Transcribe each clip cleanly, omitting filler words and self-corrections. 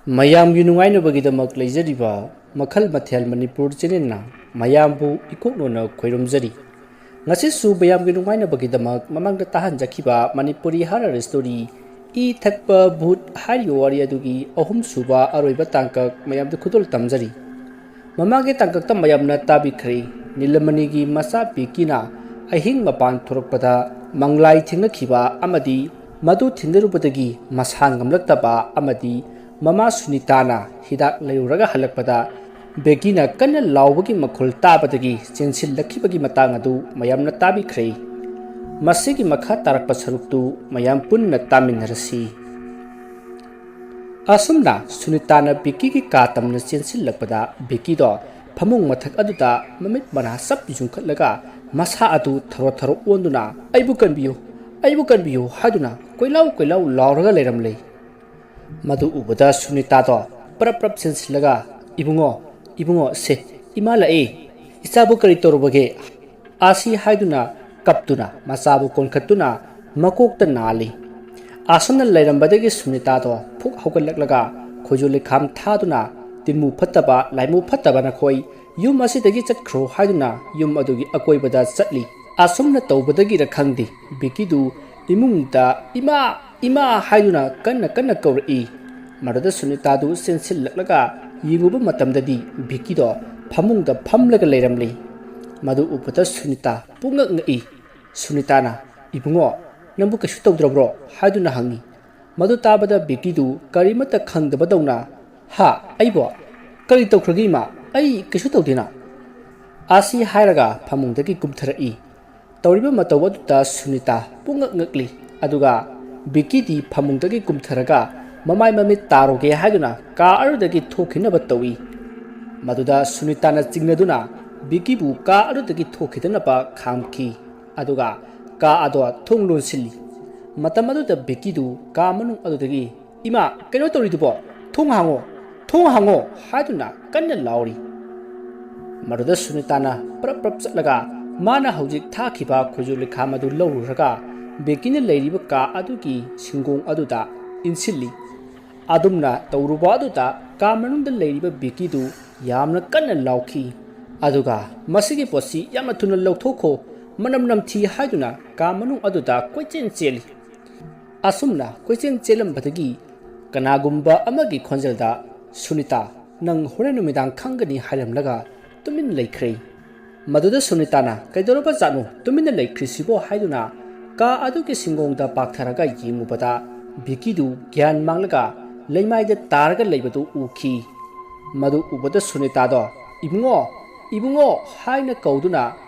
ꯃꯌꯥꯝꯒꯤ ꯅꯨꯡꯉꯥꯏꯅꯕꯒꯤꯗꯃꯛ ꯂꯩꯖꯔꯤꯕ ꯃꯈꯜ ꯃꯊꯦꯜ ꯃꯅꯤꯄꯨꯔ ꯆꯦꯅꯦꯜꯅ ꯃꯌꯥꯝꯕꯨ ꯏꯀꯣꯛꯅꯣꯅ ꯈꯣꯏꯔꯝꯖꯔꯤ ꯉꯁꯤꯁꯨ ꯃꯌꯥꯝꯒꯤ ꯅꯨꯡꯉꯥꯏꯅꯕꯒꯤꯗꯃꯛ ꯃꯃꯥꯡꯗ ꯇꯥꯍꯟꯖꯈꯤꯕ ꯃꯅꯤꯄꯨꯔꯤ ꯍꯔꯔ ꯁ꯭ꯇꯣꯔꯤ ꯏ ꯊꯛꯄ ꯚꯨꯠ ꯍꯥꯏꯔꯤꯕ ꯋꯥꯔꯤ ꯑꯗꯨꯒꯤ ꯑꯍꯨꯝꯁꯨꯕ ꯑꯔꯣꯏꯕ ꯇꯥꯡꯀꯛ ꯃꯌꯥꯝꯗ ꯈꯨꯗꯣꯜ ꯇꯝꯖꯔꯤ ꯃꯃꯥꯡꯒꯤ ꯇꯥꯡꯀꯛꯇ ꯃꯌꯥꯝꯅ ꯇꯥꯕꯤꯈ꯭ꯔꯦ ꯅꯤꯂꯃꯅꯤꯒꯤ ꯃꯆꯥ ꯄꯤꯀꯤꯅ ꯑꯍꯤꯡ ꯃꯄꯥꯟ ꯊꯣꯔꯛꯄꯗ ꯃꯪꯂꯥꯏ ꯊꯦꯡꯅꯈꯤꯕ ꯑꯃꯗꯤ ꯃꯗꯨ ꯊꯤꯟꯗꯔꯨꯕꯗꯒꯤ ꯃꯁꯥ ꯉꯝꯂꯛꯇꯕ ꯑꯃꯗꯤ ꯃꯃꯥ ꯁꯨꯅꯤꯇꯥꯅ ꯍꯤꯗꯥꯛ ꯂꯩꯔꯨꯔꯒ ꯍꯜꯂꯛꯄꯗ ꯕꯦꯒꯤꯅ ꯀꯟꯅ ꯂꯥꯎꯕꯒꯤ ꯃꯈꯣꯜ ꯇꯥꯕꯗꯒꯤ ꯆꯦꯟꯁꯤꯜꯂꯛꯈꯤꯕꯒꯤ ꯃꯇꯥꯡ ꯑꯗꯨ ꯃꯌꯥꯝꯅ ꯇꯥꯕꯤꯈ꯭ꯔꯦ ꯃꯁꯤꯒꯤ ꯃꯈꯥ ꯇꯥꯔꯛꯄ ꯁꯔꯨꯛꯇꯨ ꯃꯌꯥꯝ ꯄꯨꯟꯅ ꯇꯥꯃꯤꯟꯅꯔꯁꯤ ꯑꯁꯨꯝꯅ ꯁꯨꯅꯤꯇꯥꯅ ꯕꯦꯒꯤꯒꯤ ꯀꯥ ꯇꯝꯅ ꯆꯦꯟꯁꯤꯜꯂꯛꯄꯗ ꯕꯦꯒꯤꯗꯣ ꯐꯃꯨꯡ ꯃꯊꯛ ꯑꯗꯨꯗ ꯃꯃꯤꯠ ꯃꯅꯥ ꯆꯞ ꯌꯨꯡꯈꯠꯂꯒ ꯃꯁꯥ ꯑꯗꯨ ꯊꯔꯣ ꯊꯔꯣ ꯑꯣꯟꯗꯨꯅ ꯑꯩꯕꯨ ꯀꯟꯕꯤꯌꯨ ꯍꯥꯏꯗꯨꯅ ꯀꯣꯏꯂꯥꯎ ꯂꯥꯎꯔꯒ ꯂꯩꯔꯝꯂꯦ ꯃꯗꯨ ꯎꯕꯗ ꯁꯨꯅꯤꯇꯥꯗꯣ ꯄ꯭ꯔꯞ ꯆꯦꯟꯁꯤꯜꯂꯒ ꯏꯕꯨꯡꯉꯣ ꯁꯦ ꯏꯃꯥ ꯂꯥꯛꯑꯦ ꯏꯆꯥꯕꯨ ꯀꯔꯤ ꯇꯧꯔꯨꯕꯒꯦ ꯑꯁꯤ ꯍꯥꯏꯗꯨꯅ ꯀꯞꯇꯨꯅ ꯃꯆꯥꯕꯨ ꯀꯣꯟꯈꯠꯇꯨꯅ ꯃꯀꯣꯛꯇ ꯅꯥꯜꯂꯤ ꯑꯁꯨꯝꯅ ꯂꯩꯔꯝꯕꯗꯒꯤ ꯁꯨꯅꯤꯇꯥꯗꯣ ꯐꯨꯛ ꯍꯧꯒꯠꯂꯛꯂꯒ ꯈꯣꯏꯖꯨ ꯂꯩꯈꯥꯝ ꯊꯥꯗꯨꯅ ꯇꯤꯟꯃꯨ ꯐꯠꯇꯕ ꯂꯥꯏꯃꯨ ꯐꯠꯇꯕ ꯅꯈꯣꯏ ꯌꯨꯝ ꯑꯁꯤꯗꯒꯤ ꯆꯠꯈ꯭ꯔꯣ ꯍꯥꯏꯗꯨꯅ ꯌꯨꯝ ꯑꯗꯨꯒꯤ ꯑꯀꯣꯏꯕꯗ ꯆꯠꯂꯤ ꯑꯁꯨꯝꯅ ꯇꯧꯕꯗꯒꯤꯔ ꯈꯪꯗꯦ ꯕꯦꯒꯤꯗꯨ ꯏꯃꯨꯡꯗ ꯏꯃꯥ ꯍꯥꯏꯗꯨꯅ ꯀꯟꯅ ꯀꯧꯔꯛꯏ ꯃꯗꯨꯗ ꯁꯨꯅꯤꯇꯥꯗꯨ ꯆꯦꯟꯁꯤꯜꯂꯛꯂꯒ ꯌꯦꯡꯉꯨꯕ ꯃꯇꯝꯗꯗꯤ ꯕꯦꯒꯤꯗꯣ ꯐꯃꯨꯡꯗ ꯐꯝꯂꯒ ꯂꯩꯔꯝꯂꯤ ꯃꯗꯨ ꯎꯕꯗ ꯁꯨꯅꯤꯇꯥ ꯄꯨꯡꯉꯛ ꯉꯛꯏ ꯁꯨꯅꯤꯇꯥꯅ ꯏꯕꯨꯡꯉꯣ ꯅꯪꯕꯨ ꯀꯩꯁꯨ ꯇꯧꯗ꯭ꯔꯕ꯭ꯔꯣ ꯍꯥꯏꯗꯨꯅ ꯍꯪꯉꯤ ꯃꯗꯨ ꯇꯥꯕꯗ ꯕꯦꯒꯤꯗꯨ ꯀꯔꯤꯃꯠꯇ ꯈꯪꯗꯕꯗꯧꯅ ꯑꯩꯕꯣ ꯀꯔꯤ ꯇꯧꯈ꯭ꯔꯒꯦ ꯏꯃꯥ ꯑꯩ ꯀꯩꯁꯨ ꯇꯧꯗꯦꯅ ꯑꯁꯤ ꯍꯥꯏꯔꯒ ꯐꯃꯨꯡꯗꯒꯤ ꯀꯨꯝꯊꯔꯛꯏ ꯇꯧꯔꯤꯕ ꯃꯇꯧ ꯑꯗꯨꯗ ꯁꯨꯅꯤꯇꯥ ꯄꯨꯡꯉꯛ ꯉꯛꯂꯤ ꯑꯗꯨꯒ ꯕꯦꯒꯤꯗꯤ ꯐꯃꯨꯡꯗꯒꯤ ꯀꯨꯝꯊꯔꯒ ꯃꯃꯥꯏ ꯃꯃꯤꯠ ꯇꯥꯔꯣꯒꯦ ꯍꯥꯏꯗꯨꯅ ꯀꯥ ꯑꯗꯨꯗꯒꯤ ꯊꯣꯛꯈꯤꯅꯕ ꯇꯧꯏ ꯃꯗꯨꯗ ꯁꯨꯅꯤꯇꯥꯅ ꯆꯤꯡꯅꯗꯨꯅ ꯕꯦꯒꯤꯕꯨ ꯀꯥ ꯑꯗꯨꯗꯒꯤ ꯊꯣꯛꯈꯤꯗꯅꯕ ꯈꯥꯝꯈꯤ ꯑꯗꯨꯒ ꯀꯥ ꯑꯗꯣ ꯊꯣꯡ ꯂꯣꯟꯁꯤꯜꯂꯤ ꯃꯇꯝ ꯑꯗꯨꯗ ꯕꯦꯒꯤꯗꯨ ꯀꯥ ꯃꯅꯨꯡ ꯑꯗꯨꯗꯒꯤ ꯏꯃꯥ ꯀꯩꯅꯣ ꯇꯧꯔꯤꯗꯨꯕꯣ ꯊꯣꯡ ꯍꯥꯡꯉꯣ ꯍꯥꯏꯗꯨꯅ ꯀꯟꯅ ꯂꯥꯎꯔꯤ ꯃꯗꯨꯗ ꯁꯨꯅꯤꯇꯥꯅ ꯄ꯭ꯔꯞ ꯆꯠꯂꯒ ꯃꯥꯅ ꯍꯧꯖꯤꯛ ꯊꯥꯈꯤꯕ ꯈꯣꯏꯖꯨ ꯂꯩꯈꯥꯝ ꯑꯗꯨ ꯂꯧꯔꯨꯔꯒ ꯕꯦꯒꯤꯅ ꯂꯩꯔꯤꯕ ꯀꯥ ꯑꯗꯨꯒꯤ ꯁꯤꯡꯒꯣꯡ ꯑꯗꯨꯗ ꯏꯟꯁꯤꯜꯂꯤ ꯑꯗꯨꯝꯅ ꯇꯧꯔꯨꯕ ꯑꯗꯨꯗ ꯀꯥ ꯃꯅꯨꯡꯗ ꯂꯩꯔꯤꯕ ꯕꯦꯒꯤꯗꯨ ꯌꯥꯝꯅ ꯀꯟꯅ ꯂꯥꯎꯈꯤ ꯑꯗꯨꯒ ꯃꯁꯤꯒꯤ ꯄꯣꯠꯁꯤ ꯌꯥꯝꯅ ꯊꯨꯅ ꯂꯧꯊꯣꯛꯈꯣ ꯃꯅꯝ ꯅꯝꯊꯤ ꯍꯥꯏꯗꯨꯅ ꯀꯥ ꯃꯅꯨꯡ ꯑꯗꯨꯗ ꯀꯣꯏꯆꯦꯟ ꯆꯦꯜꯂꯤ ꯑꯁꯨꯝꯅ ꯀꯣꯏꯆꯦꯟ ꯆꯦꯜꯂꯝꯕꯗꯒꯤ ꯀꯅꯥꯒꯨꯝꯕ ꯑꯃꯒꯤ ꯈꯣꯟꯖꯦꯜꯗ ꯁꯨꯅꯤꯇꯥ ꯅꯪ ꯍꯣꯔꯦꯟ ꯅꯨꯃꯤꯗꯥꯡ ꯈꯪꯒꯅꯤ ꯍꯥꯏꯔꯝꯂꯒ ꯇꯨꯃꯤꯟꯅ ꯂꯩꯈ꯭ꯔꯦ ꯃꯗꯨꯗ ꯁꯨꯅꯤꯇꯥꯅ ꯀꯩꯗꯧꯔꯕ ꯖꯥꯠꯅꯣ ꯇꯨꯃꯤꯟꯅ ꯂꯩꯈ꯭ꯔꯤꯁꯤꯕꯣ ꯍꯥꯏꯗꯨꯅ ꯀꯥ ꯑꯗꯨꯒꯤ ꯁꯤꯡꯒꯣꯡꯗ ꯄꯥꯛꯊꯔꯒ ꯌꯦꯡꯉꯨꯕꯗ ꯕꯦꯒꯤꯗꯨ ꯒ꯭ꯌꯥꯟ ꯃꯥꯡꯂꯒ ꯂꯩꯃꯥꯏꯗ ꯇꯥꯔꯒ ꯂꯩꯕꯗꯨ ꯎꯈꯤ ꯃꯗꯨ ꯎꯕꯗ ꯁꯨꯅꯤꯇꯥꯗꯣ ꯏꯕꯨꯡꯉꯣ ꯍꯥꯏꯅ ꯀꯧꯗꯨꯅ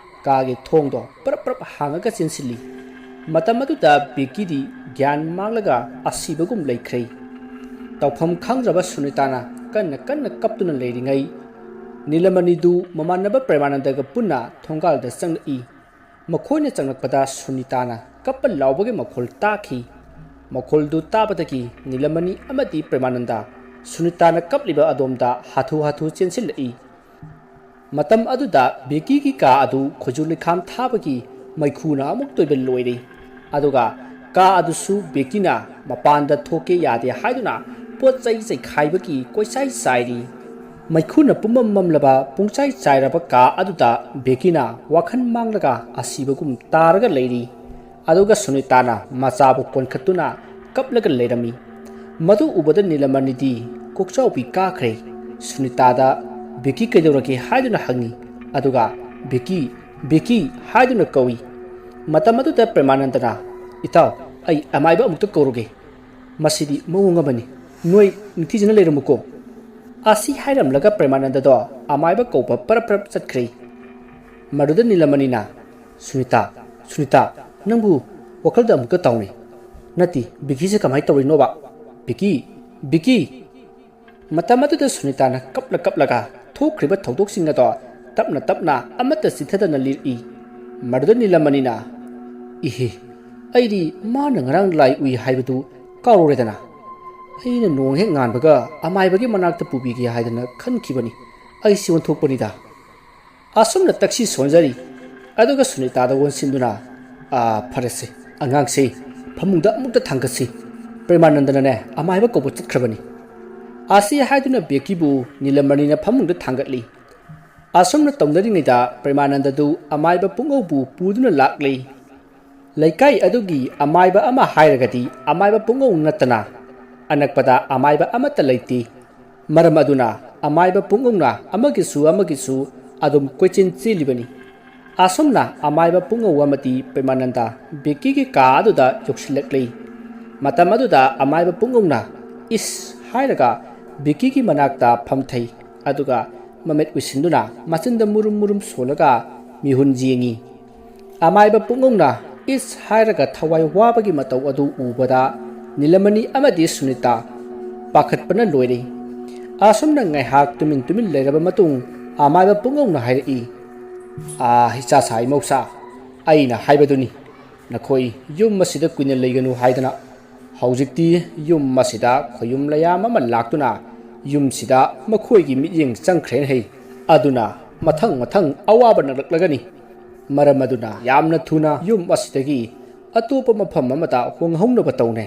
ꯀꯥꯒꯤ ꯊꯣꯡꯗꯣ ꯄ꯭ꯔꯞ ꯍꯥꯡꯉꯒ ꯆꯦꯟꯁꯤꯜꯂꯤ ꯃꯇꯝ ꯑꯗꯨꯗ ꯕꯦꯒꯤꯗꯤ ꯒ꯭ꯌꯥꯟ ꯃꯥꯡꯂꯒ ꯑꯁꯤꯕꯒꯨꯝ ꯂꯩꯈ꯭ꯔꯦ ꯇꯧꯐꯝ ꯈꯪꯗ꯭ꯔꯕ ꯁꯨꯅꯤꯇꯥꯅ ꯀꯟꯅ ꯀꯞꯇꯨꯅ ꯂꯩꯔꯤꯉꯩ ꯅꯤꯂꯃꯅꯤꯗꯨ ꯃꯃꯥꯟꯅꯕ ꯄ꯭ꯔꯦꯃꯥꯅꯟꯗꯒ ꯄꯨꯟꯅ ꯊꯣꯡꯒꯥꯜꯗ ꯆꯪꯂꯛꯏ ꯃꯈꯣꯏꯅ ꯆꯪꯂꯛꯄꯗ ꯁꯨꯅꯤꯇꯥꯅ ꯀꯞꯄ ꯂꯥꯎꯕꯒꯤ ꯃꯈꯣꯜ ꯇꯥꯈꯤ ꯃꯈꯣꯜꯗꯨ ꯇꯥꯕꯗꯒꯤ ꯅꯤꯂꯃꯅꯤ ꯑꯃꯗꯤ ꯄ꯭ꯔꯦꯃꯥꯅꯟꯗ ꯁꯨꯅꯤꯇꯥꯅ ꯀꯞꯂꯤꯕ ꯑꯗꯣꯝꯗ ꯍꯥꯊꯨ ꯆꯦꯟꯁꯤꯜꯂꯛꯏ ꯃꯇꯝ ꯑꯗꯨꯗ ꯕꯦꯒꯤꯒꯤ ꯀꯥ ꯑꯗꯨ ꯈꯣꯏꯖꯨ ꯂꯩꯈꯥꯝ ꯊꯥꯕꯒꯤ ꯃꯩꯈꯨꯅ ꯑꯃꯨꯛ ꯇꯣꯏꯕ ꯂꯣꯏꯔꯦ ꯑꯗꯨꯒ ꯀꯥ ꯑꯗꯨꯁꯨ ꯕꯦꯒꯤꯅ ꯃꯄꯥꯟꯗ ꯊꯣꯛꯀꯦ ꯌꯥꯗꯦ ꯍꯥꯏꯗꯨꯅ ꯄꯣꯠ ꯆꯩ ꯆꯩꯈꯥꯏꯕꯒꯤ ꯀꯣꯏꯆꯥꯏ ꯆꯥꯏꯔꯤ ꯃꯩꯈꯨꯅ ꯄꯨꯝꯃꯝ ꯃꯝꯂꯕ ꯄꯨꯡꯆꯥꯏ ꯆꯥꯏꯔꯕ ꯀꯥ ꯑꯗꯨꯗ ꯕꯦꯒꯤꯅ ꯋꯥꯈꯜ ꯃꯥꯡꯂꯒ ꯑꯁꯤꯕꯒꯨꯝ ꯇꯥꯔꯒ ꯂꯩꯔꯤ ꯑꯗꯨꯒ ꯁꯨꯅꯤꯇꯥꯅ ꯃꯆꯥꯕꯨ ꯀꯣꯟꯈꯠꯇꯨꯅ ꯀꯞꯂꯒ ꯂꯩꯔꯝꯃꯤ ꯃꯗꯨ ꯎꯕꯗ ꯅꯤꯂꯃꯅꯤꯗꯤ ꯀꯣꯛꯆꯥꯎꯕꯤ ꯀꯥꯈ꯭ꯔꯦ ꯁꯨꯅꯤꯇꯥꯗ ꯕꯦꯒꯤ ꯀꯩꯗꯧꯔꯒꯦ ꯍꯥꯏꯗꯨꯅ ꯍꯪꯉꯤ ꯑꯗꯨꯒ ꯕꯦꯒꯤ ꯍꯥꯏꯗꯨꯅ ꯀꯧꯏ ꯃꯇꯝ ꯑꯗꯨꯗ ꯄ꯭ꯔꯦꯃꯥꯅꯟꯗꯅ ꯏꯇꯥꯎ ꯑꯩ ꯑꯃꯥꯏꯕ ꯑꯃꯨꯛꯇ ꯀꯧꯔꯨꯒꯦ ꯃꯁꯤꯗꯤ ꯃꯑꯣꯡ ꯑꯃꯅꯤ ꯅꯣꯏ ꯅꯤꯡꯊꯤꯖꯅ ꯂꯩꯔꯝꯃꯨꯀꯣ ꯑꯁꯤ ꯍꯥꯏꯔꯝꯂꯒ ꯄ꯭ꯔꯦꯃꯥꯅꯟꯗꯗꯣ ꯑꯃꯥꯏꯕ ꯀꯧꯕ ꯄ꯭ꯔꯞ ꯆꯠꯈ꯭ꯔꯦ ꯃꯗꯨꯗ ꯅꯤꯂꯃꯅꯤꯅ ꯁꯨꯅꯤꯇꯥ ꯅꯪꯕꯨ ꯋꯥꯈꯜꯗ ꯑꯃꯨꯛꯇ ꯇꯥꯎꯅꯦ ꯅꯠꯇꯦ ꯕꯦꯒꯤꯁꯦ ꯀꯃꯥꯏꯅ ꯇꯧꯔꯤꯅꯣꯕ ꯕꯦꯒꯤ ꯃꯇꯝ ꯑꯗꯨꯗ ꯁꯨꯅꯤꯇꯥꯅ ꯀꯞꯂꯒ ꯊꯣꯛꯈ꯭ꯔꯤꯕ ꯊꯧꯗꯣꯛꯁꯤꯡ ꯑꯗꯣ ꯇꯞꯅ ꯑꯃꯠꯇ ꯆꯤꯊꯗꯅ ꯂꯤꯔꯛꯏ ꯃꯗꯨꯗ ꯅꯤꯂꯃꯅꯤꯅ ꯏꯍꯦ ꯑꯩꯗꯤ ꯃꯥꯅ ꯉꯔꯥꯡ ꯂꯥꯏ ꯎꯏ ꯍꯥꯏꯕꯗꯨ ꯀꯥꯎꯔꯨꯔꯦꯗꯅ ꯑꯩꯅ ꯅꯣꯡ ꯍꯦꯛ ꯉꯥꯟꯕꯒ ꯑꯃꯥꯏꯕꯒꯤ ꯃꯅꯥꯛꯇ ꯄꯨꯕꯤꯒꯦ ꯍꯥꯏꯗꯅ ꯈꯟꯈꯤꯕꯅꯤ ꯑꯩꯁꯤ ꯑꯣꯟꯊꯣꯛꯄꯅꯤꯗ ꯑꯁꯨꯝꯅ ꯇꯛꯁꯤ ꯁꯣꯟꯖꯔꯤ ꯑꯗꯨꯒ ꯁꯨꯅꯤꯇꯥꯗ ꯑꯣꯟꯁꯤꯟꯗꯨꯅ ꯐꯔꯦꯁꯦ ꯑꯉꯥꯡꯁꯦ ꯐꯃꯨꯡꯗ ꯑꯃꯨꯛꯇ ꯊꯥꯡꯒꯠꯁꯤ ꯄ꯭ꯔꯦꯃꯥꯅꯟꯗꯅꯅꯦ ꯑꯃꯥꯏꯕ ꯀꯧꯕ ꯆꯠꯈ꯭ꯔꯕꯅꯤ ꯑꯁꯤ ꯍꯥꯏꯗꯨꯅ ꯕꯦꯀꯤꯕꯨ ꯅꯤꯂꯃꯅꯤꯅ ꯐꯃꯨꯡꯗ ꯊꯥꯡꯒꯠꯂꯤ꯫ ꯑꯁꯨꯝꯅ ꯇꯧꯅꯔꯤꯉꯩꯗ ꯄ꯭ꯔꯦꯃꯥꯅꯟꯗꯗꯨ ꯑꯃꯥꯏꯕ ꯄꯨꯡꯉꯧꯕꯨ ꯄꯨꯗꯨꯅ ꯂꯥꯛꯂꯤ꯫ ꯂꯩꯀꯥꯏ ꯑꯗꯨꯒꯤ ꯑꯃꯥꯏꯕ ꯑꯃ ꯍꯥꯏꯔꯒꯗꯤ ꯑꯃꯥꯏꯕ ꯄꯨꯡꯉꯧ ꯅꯠꯇꯅ ꯑꯅꯛꯄꯗ ꯑꯃꯥꯏꯕ ꯑꯃꯠꯇ ꯂꯩꯇꯦ꯫ ꯃꯔꯝ ꯑꯗꯨꯅ ꯑꯃꯥꯏꯕ ꯄꯨꯡꯉꯧꯅ ꯑꯃꯒꯤꯁꯨ ꯑꯗꯨꯝ ꯀꯣꯏꯆꯦꯟ ꯆꯦꯜꯂꯤꯕꯅꯤ꯫ ꯑꯁꯨꯝꯅ ꯑꯃꯥꯏꯕ ꯄꯨꯡꯉꯧ ꯑꯃꯗꯤ ꯄ꯭ꯔꯦꯃꯥꯅꯟꯗ ꯕꯦꯀꯤꯒꯤ ꯀꯥ ꯑꯗꯨꯗ ꯌꯧꯁꯤꯜꯂꯛꯂꯤ꯫ ꯃꯇꯝ ꯑꯗꯨꯗ ꯑꯃꯥꯏꯕ ꯄꯨꯡꯉꯧꯅ ꯏꯁ ꯍꯥꯏꯔꯒ ꯕꯦꯀꯤꯒꯤ ꯃꯅꯥꯛꯇ ꯐꯝꯊꯩ ꯑꯗꯨꯒ ꯃꯃꯤꯠ ꯎꯏꯁꯤꯟꯗꯨꯅ ꯃꯆꯤꯟꯗ ꯃꯨꯔꯨꯝ ꯁꯣꯜꯂꯒ ꯃꯤꯍꯨꯟ ꯌꯦꯡꯉꯤ꯫ ꯑꯃꯥꯏꯕ ꯄꯨꯡꯉꯧꯅ ꯏꯁ ꯍꯥꯏꯔꯒ ꯊꯋꯥꯏ ꯋꯥꯕꯒꯤ ꯃꯇꯧ ꯑꯗꯨ ꯎꯕꯗ ꯅꯤꯂꯃꯅꯤ ꯑꯃꯗꯤ ꯁꯨꯅꯤꯇꯥ ꯄꯥꯈꯠꯄꯅ ꯂꯣꯏꯔꯦ꯫ ꯑꯁꯨꯝꯅ ꯉꯥꯏꯍꯥꯛ ꯇꯨꯃꯤꯟ ꯂꯩꯔꯕ ꯃꯇꯨꯡ ꯑꯃꯥꯏꯕ ꯄꯨꯡꯉꯧꯅ ꯍꯥꯏꯔꯛꯏ, ꯏꯆꯥꯁꯥ ꯏꯃꯧꯁꯥ, ꯑꯩꯅ ꯍꯥꯏꯕꯗꯨꯅꯤ ꯅꯈꯣꯏ ꯌꯨꯝ ꯑꯁꯤꯗ ꯀꯨꯏꯅ ꯂꯩꯒꯅꯨ ꯍꯥꯏꯗꯅ꯫ ꯍꯧꯖꯤꯛꯇꯤ ꯌꯨꯝ ꯑꯁꯤꯗ ꯈꯣꯌꯨꯝ ꯂꯌꯥꯝ ꯑꯃ ꯂꯥꯛꯇꯨꯅ ꯌꯨꯝꯁꯤꯗ ꯃꯈꯣꯏꯒꯤ ꯃꯤꯠꯌꯦꯡ ꯆꯪꯈ꯭ꯔꯦꯅ ꯍꯩ꯫ ꯑꯗꯨꯅ ꯃꯊꯪ ꯑꯋꯥꯕ ꯅꯪꯂꯛꯂꯒꯅꯤ꯫ ꯃꯔꯝ ꯑꯗꯨꯅ ꯌꯥꯝꯅ ꯊꯨꯅ ꯌꯨꯝ ꯑꯁꯤꯗꯒꯤ ꯑꯇꯣꯞꯄ ꯃꯐꯝ ꯑꯃꯗ ꯍꯣꯡꯍꯧꯅꯕ ꯇꯧꯅꯦ,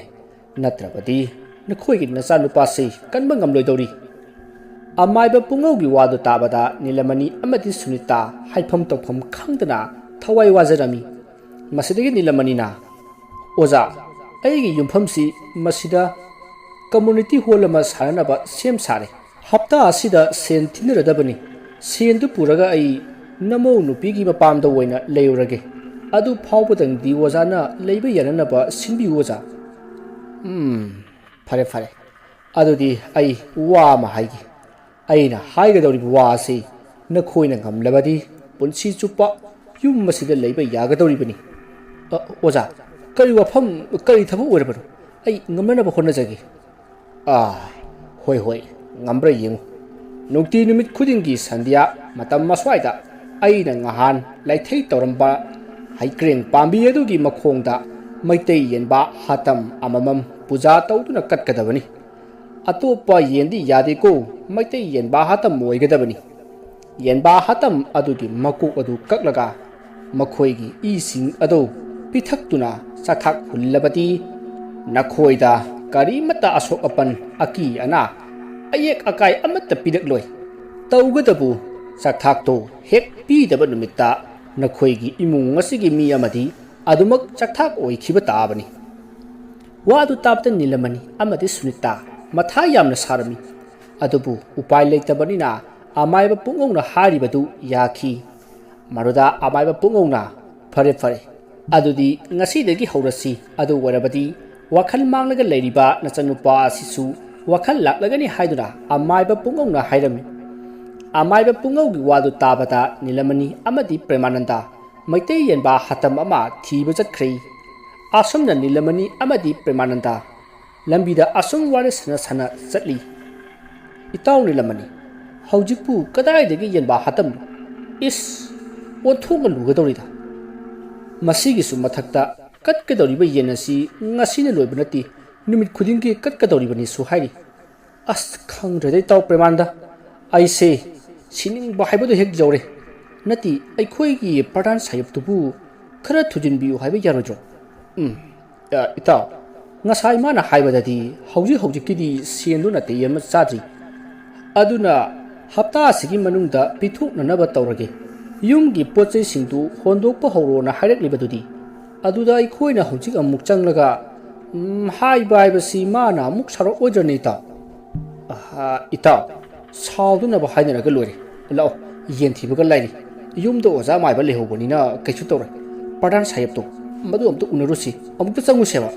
ꯅꯠꯇ꯭ꯔꯕꯗꯤ ꯅꯈꯣꯏꯒꯤ ꯅꯆꯥꯅꯨꯄꯥꯁꯤ ꯀꯟꯕ ꯉꯝꯂꯣꯏꯗꯧꯔꯤ꯫ ꯑꯃꯥꯏꯕ ꯄꯨꯡꯉꯧꯒꯤ ꯋꯥꯗꯨ ꯇꯥꯕꯗ ꯅꯤꯂꯃꯅꯤ ꯑꯃꯗꯤ ꯁꯨꯅꯤꯇꯥ ꯍꯥꯏꯐꯝ ꯇꯧꯐꯝ ꯈꯪꯗꯅ ꯊꯋꯥꯏ ꯋꯥꯖꯔꯝꯃꯤ꯫ ꯃꯁꯤꯗꯒꯤ ꯅꯤꯂꯃꯅꯤꯅ, ꯑꯣꯖꯥ, ꯑꯩꯒꯤ ꯌꯨꯝꯐꯝꯁꯤ ꯃꯁꯤꯗ ꯀꯝꯃꯨꯅꯤꯇꯤ ꯍꯣꯜ ꯑꯃ ꯁꯥꯅꯅꯕ ꯁꯦꯝ ꯁꯥꯔꯦ꯫ ꯍꯞꯇꯥ ꯑꯁꯤꯗ ꯁꯦꯟ ꯊꯤꯅꯔꯗꯕꯅꯤ꯫ ꯁꯦꯟꯗꯨ ꯄꯨꯔꯒ ꯑꯩ ꯅꯃꯧ ꯅꯨꯄꯤꯒꯤ ꯃꯄꯥꯝꯗ ꯑꯣꯏꯅ ꯂꯩꯔꯨꯔꯒꯦ꯫ ꯑꯗꯨ ꯐꯥꯎꯕꯗꯪꯗꯤ ꯑꯣꯖꯥꯅ ꯂꯩꯕ ꯌꯥꯅꯅꯕ ꯁꯤꯟꯕꯤꯌꯨ ꯑꯣꯖꯥ꯫ ꯐꯔꯦ꯫ ꯑꯗꯨꯗꯤ ꯑꯩ ꯋꯥ ꯑꯃ ꯍꯥꯏꯒꯦ꯫ ꯑꯩꯅ ꯍꯥꯏꯒꯗꯧꯔꯤꯕ ꯋꯥ ꯑꯁꯤ ꯅꯈꯣꯏꯅ ꯉꯝꯂꯕꯗꯤ ꯄꯨꯟꯁꯤ ꯆꯨꯞꯄ ꯌꯨꯝ ꯑꯁꯤꯗ ꯂꯩꯕ ꯌꯥꯒꯗꯧꯔꯤꯕꯅꯤ꯫ ꯑꯣꯖꯥ, ꯀꯔꯤ ꯊꯕꯛ ꯑꯣꯏꯔꯕꯅꯣ? ꯑꯩ ꯉꯝꯅꯅꯕ ꯍꯣꯠꯅꯖꯒꯦ꯫ ꯍꯣꯏ, ꯉꯝꯕ꯭ꯔꯥ ꯌꯦꯡꯉꯨ꯫ ꯅꯨꯡꯇꯤ ꯅꯨꯃꯤꯠ ꯈꯨꯗꯤꯡꯒꯤ ꯁꯟꯙ꯭ꯌꯥ ꯃꯇꯝ ꯑꯁ꯭ꯋꯥꯏꯗ ꯑꯩꯅ ꯉꯍꯥꯟ ꯂꯩꯊꯩ ꯇꯧꯔꯝꯕ ꯍꯩꯀ꯭ꯔꯦꯡ ꯄꯥꯝꯕꯤ ꯑꯗꯨꯒꯤ ꯃꯈꯣꯡꯗ ꯃꯩꯇꯩ ꯌꯦꯟꯕꯥ ꯍꯥꯇꯝ ꯑꯃꯃꯝ ꯄꯨꯖꯥ ꯇꯧꯗꯨꯅ ꯀꯠꯀꯗꯕꯅꯤ꯫ ꯑꯇꯣꯞꯄ ꯌꯦꯟꯗꯤ ꯌꯥꯗꯦꯀꯣ, ꯃꯩꯇꯩ ꯌꯦꯟꯕꯥ ꯍꯥꯇꯝ ꯑꯣꯏꯒꯗꯕꯅꯤ꯫ ꯌꯦꯟꯕꯥ ꯍꯥꯇꯝ ꯑꯗꯨꯒꯤ ꯃꯀꯣꯛ ꯑꯗꯨ ꯀꯛꯂꯒ ꯃꯈꯣꯏꯒꯤ ꯏꯁꯤꯡ ꯑꯗꯨ ꯄꯤꯊꯛꯇꯨꯅ ꯆꯥꯛꯊꯥꯛ ꯍꯨꯜꯂꯕꯗꯤ ꯅꯈꯣꯏꯗ ꯀꯔꯤꯃꯠꯇ ꯑꯁꯣꯛ ꯑꯄꯟ ꯑꯀꯤ ꯑꯅꯥ ꯑꯌꯦꯛ ꯑꯀꯥꯏ ꯑꯃꯠꯇ ꯄꯤꯔꯛꯂꯣꯏ꯫ ꯇꯧꯕꯇꯕꯨ ꯆꯥꯛꯊꯥꯛꯇꯣ ꯍꯦꯛ ꯄꯤꯗꯕ ꯅꯨꯃꯤꯠꯇ ꯅꯈꯣꯏꯒꯤ ꯏꯃꯨꯡ ꯑꯁꯤꯒꯤ ꯃꯤ ꯑꯃꯗꯤ ꯑꯗꯨꯃꯛ ꯆꯥꯛꯊꯥꯛ ꯑꯣꯏꯈꯤꯕ ꯇꯥꯕꯅꯤ꯫ ꯋꯥꯗꯨ ꯇꯥꯕꯗ ꯅꯤꯂꯃꯅꯤ ꯑꯃꯗꯤ ꯁꯨꯅꯤꯇꯥ ꯃꯊꯥ ꯌꯥꯝꯅ ꯁꯥꯔꯝꯃꯤ꯫ ꯑꯗꯨꯕꯨ ꯎꯄꯥꯏ ꯂꯩꯇꯕꯅꯤꯅ ꯑꯃꯥꯏꯕ ꯄꯨꯡꯉꯧꯅ ꯍꯥꯏꯔꯤꯕꯗꯨ ꯌꯥꯈꯤ꯫ ꯃꯗꯨꯗ ꯑꯃꯥꯏꯕ ꯄꯨꯡꯉꯧꯅ, ꯐꯔꯦ, ꯑꯗꯨꯗꯤ ꯉꯁꯤꯗꯒꯤ ꯍꯧꯔꯁꯤ꯫ ꯑꯗꯨ ꯑꯣꯏꯔꯕꯗꯤ ꯋꯥꯈꯜ ꯃꯥꯡꯂꯒ ꯂꯩꯔꯤꯕ ꯅꯆꯥꯅꯨꯄꯥ ꯑꯁꯤꯁꯨ ꯋꯥꯈꯜ ꯂꯥꯛꯂꯒꯅꯤ ꯍꯥꯏꯗꯨꯅ ꯑꯃꯥꯏꯕ ꯄꯨꯡꯉꯧꯅ ꯍꯥꯏꯔꯝꯃꯤ꯫ ꯑꯃꯥꯏꯕ ꯄꯨꯡꯉꯧꯒꯤ ꯋꯥꯗꯨ ꯇꯥꯕꯗ ꯅꯤꯂꯃꯅꯤ ꯑꯃꯗꯤ ꯄ꯭ꯔꯦꯃꯥꯅꯟꯗ ꯃꯩꯇꯩ ꯌꯦꯟꯕꯥ ꯍꯥꯇꯝ ꯑꯃ ꯊꯤꯕ ꯆꯠꯈ꯭ꯔꯦ꯫ ꯑꯁꯨꯝꯅ ꯅꯤꯂꯃꯅꯤ ꯑꯃꯗꯤ ꯄ꯭ꯔꯦꯃꯥꯅꯟꯗ ꯂꯝꯕꯤꯗ ꯑꯁꯨꯝ ꯋꯥꯔꯤ ꯁꯥꯟꯅ ꯆꯠꯂꯤ꯫ ꯏꯇꯥꯎ ꯅꯤꯂꯃꯅꯤ, ꯍꯧꯖꯤꯛꯄꯨ ꯀꯗꯥꯏꯗꯒꯤ ꯌꯦꯟꯕꯥ ꯍꯥꯇꯝꯅꯣ? ꯏꯁ, ꯑꯣꯟꯊꯣꯛꯅ ꯂꯨꯒꯗꯧꯔꯤꯗ! ꯃꯁꯤꯒꯤꯁꯨ ꯃꯊꯛꯇ ꯀꯠꯀꯗꯧꯔꯤꯕ ꯌꯦꯟ ꯑꯁꯤ ꯉꯁꯤꯅ ꯂꯣꯏꯕ ꯅꯠꯇꯦ, ꯅꯨꯃꯤꯠ ꯈꯨꯗꯤꯡꯒꯤ ꯀꯠꯀꯗꯧꯔꯤꯕꯅꯤꯁꯨ ꯍꯥꯏꯔꯤ꯫ ꯈꯪꯗ꯭ꯔꯦꯗ ꯏꯇꯥꯎ ꯄ꯭ꯔꯦꯃꯥꯅꯟꯗ, ꯑꯩꯁꯦ ꯁꯤꯅꯤꯡꯕ ꯍꯥꯏꯕꯗꯨ ꯍꯦꯛ ꯌꯧꯔꯦ꯫ ꯅꯠꯇꯦ, ꯑꯩꯈꯣꯏꯒꯤ ꯄ꯭ꯔꯙꯥꯟ ꯁꯥꯍꯦꯕꯇꯨꯕꯨ ꯈꯔ ꯊꯨꯖꯤꯟꯕꯤꯌꯨ ꯍꯥꯏꯕ ꯌꯥꯔꯣꯏꯗ꯭ꯔꯣ? ꯏꯇꯥꯎ, ꯉꯁꯥꯏ ꯃꯥꯅ ꯍꯥꯏꯕꯗꯗꯤ ꯍꯧꯖꯤꯛꯀꯤꯗꯤ ꯁꯦꯟꯗꯨ ꯅꯥꯇꯩ ꯑꯃ ꯆꯥꯗ꯭ꯔꯤ꯫ ꯑꯗꯨꯅ ꯍꯞꯇꯥ ꯑꯁꯤꯒꯤ ꯃꯅꯨꯡꯗ ꯄꯤꯊꯣꯛꯅꯅꯕ ꯇꯧꯔꯒꯦ꯫ ꯌꯨꯝꯒꯤ ꯄꯣꯠꯆꯩꯁꯤꯡꯗꯨ ꯍꯣꯟꯗꯣꯛꯄ ꯍꯧꯔꯣꯅ ꯍꯥꯏꯔꯛꯂꯤꯕꯗꯨꯗꯤ꯫ ꯑꯗꯨꯗ ꯑꯩꯈꯣꯏꯅ ꯍꯧꯖꯤꯛ ꯑꯃꯨꯛ ꯆꯪꯂꯒ ꯍꯥꯏꯕ ꯍꯥꯏꯕꯁꯤ ꯃꯥꯅ ꯑꯃꯨꯛ ꯁꯥꯎꯔꯛꯑꯣꯏꯗ꯭ꯔꯅꯦ ꯏꯇꯥꯎ? ꯏꯇꯥꯎ, ꯁꯥꯎꯗꯅꯕ ꯍꯥꯏꯅꯔꯒ ꯂꯣꯏꯔꯦ꯫ ꯂꯥꯛꯑꯣ, ꯌꯦꯟ ꯊꯤꯕꯒ ꯂꯥꯏꯔꯤ꯫ ꯌꯨꯝꯗ ꯑꯣꯖꯥ ꯃꯥꯏꯕ ꯂꯩꯍꯧꯕꯅꯤꯅ ꯀꯩꯁꯨ ꯇꯧꯔꯣꯏ꯫ ꯄ꯭ꯔꯙꯥꯟ ꯁꯥꯍꯦꯕꯇꯣ ꯃꯗꯨ ꯑꯝꯇ ꯎꯅꯔꯨꯁꯤ, ꯑꯃꯨꯛꯇ ꯆꯪꯉꯨꯁꯦꯕ꯫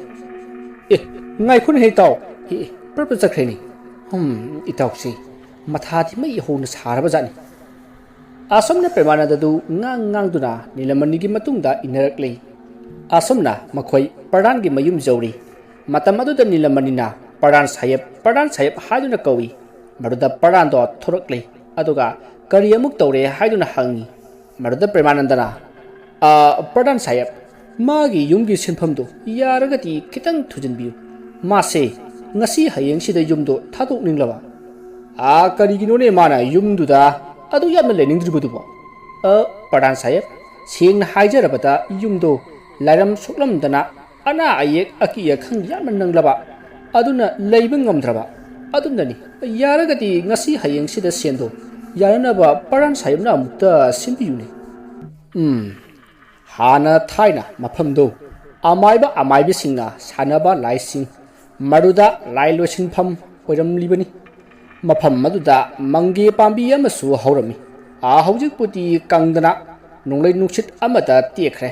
ꯉꯥꯏꯈꯣꯅꯦ ꯏꯇꯥꯎ, ꯄ꯭ꯔꯞ ꯆꯠꯈ꯭ꯔꯦꯅꯦ꯫ ꯏꯇꯥꯎꯁꯤ ꯃꯊꯥꯗꯤ ꯃꯩ ꯍꯧꯅ ꯁꯥꯔꯕ ꯖꯥꯠꯅꯤ꯫ ꯑꯁꯨꯝꯅ ꯄ꯭ꯔꯦꯃꯥꯅꯟꯗꯗꯨ ꯉꯥꯡꯗꯨꯅ ꯅꯤꯂꯃꯅꯤꯒꯤ ꯃꯇꯨꯡꯗ ꯏꯟꯅꯔꯛꯂꯤ꯫ ꯑꯁꯨꯝꯅ ꯃꯈꯣꯏ ꯄ꯭ꯔꯙꯥꯟꯒꯤ ꯃꯌꯨꯝ ꯌꯧꯔꯤ꯫ ꯃꯇꯝ ꯑꯗꯨꯗ ꯅꯤꯂꯃꯅꯤꯅ ꯄ꯭ꯔꯙꯥꯟ ꯁꯥꯍꯦꯕ ꯍꯥꯏꯗꯨꯅ ꯀꯧꯏ꯫ ꯃꯗꯨꯗ ꯄ꯭ꯔꯙꯥꯟꯗꯣ ꯊꯣꯔꯛꯂꯤ ꯑꯗꯨꯒ ꯀꯔꯤ ꯑꯃꯨꯛ ꯇꯧꯔꯦ ꯍꯥꯏꯗꯨꯅ ꯍꯪꯉꯤ꯫ ꯃꯗꯨꯗ ꯄ꯭ꯔꯦꯃꯥꯅꯟꯗꯅ, ꯄ꯭ꯔꯙꯥꯟ ꯁꯥꯍꯦꯕ, ꯃꯥꯒꯤ ꯌꯨꯝꯒꯤ ꯁꯤꯟꯐꯝꯗꯨ ꯌꯥꯔꯒꯗꯤ ꯈꯤꯇꯪ ꯊꯨꯖꯤꯟꯕꯤꯌꯨ꯫ ꯃꯥꯁꯦ ꯉꯁꯤ ꯍꯌꯦꯡꯁꯤꯗ ꯌꯨꯝꯗꯣ ꯊꯥꯗꯣꯛꯅꯤꯡꯂꯕ꯫ ꯀꯔꯤꯒꯤꯅꯣꯅꯦ ꯃꯥꯅ ꯌꯨꯝꯗꯨꯗ ꯑꯗꯨ ꯌꯥꯝꯅ ꯂꯩꯅꯤꯡꯗ꯭ꯔꯤꯕꯗꯨꯕꯣ? ꯄ꯭ꯔꯙꯥꯟ ꯁꯥꯍꯦꯕ, ꯁꯦꯡꯅ ꯍꯥꯏꯖꯔꯕꯗ ꯌꯨꯝꯗꯣ ꯂꯥꯏꯔꯝ ꯁꯣꯛꯂꯝꯗꯅ ꯑꯅꯥ ꯑꯌꯦꯛ ꯑꯀꯤ ꯑꯈꯪ ꯌꯥꯝꯅ ꯅꯪꯂꯕ, ꯑꯗꯨꯅ ꯂꯩꯕ ꯉꯝꯗ꯭ꯔꯕ꯫ ꯑꯗꯨꯅꯅꯤ ꯌꯥꯔꯒꯗꯤ ꯉꯁꯤ ꯍꯌꯦꯡꯁꯤꯗ ꯁꯦꯟꯗꯣ ꯌꯥꯅꯅꯕ ꯄꯔꯥꯟ ꯁꯥꯏꯕꯅ ꯑꯃꯨꯛꯇ ꯁꯤꯟꯕꯤꯌꯨꯅꯦ ꯍꯥꯟꯅ ꯊꯥꯏꯅ ꯃꯐꯝꯗꯣ ꯑꯃꯥꯏꯕ ꯑꯃꯥꯏꯕꯁꯤꯡꯅ ꯁꯥꯟꯅꯕ ꯂꯥꯏꯁꯤꯡ ꯃꯗꯨꯗ ꯂꯥꯏ ꯂꯣꯏꯁꯤꯟꯐꯝ ꯑꯣꯏꯔꯝꯂꯤꯕꯅꯤ ꯃꯐꯝ ꯑꯗꯨꯗ ꯃꯪꯒꯦ ꯄꯥꯝꯕꯤ ꯑꯃꯁꯨ ꯍꯧꯔꯝꯃꯤ ꯍꯧꯖꯤꯛꯄꯨꯗꯤ ꯀꯪꯗꯅ ꯅꯣꯡꯂꯩ ꯅꯨꯡꯁꯤꯠ ꯑꯃꯗ ꯇꯦꯛꯈ꯭ꯔꯦ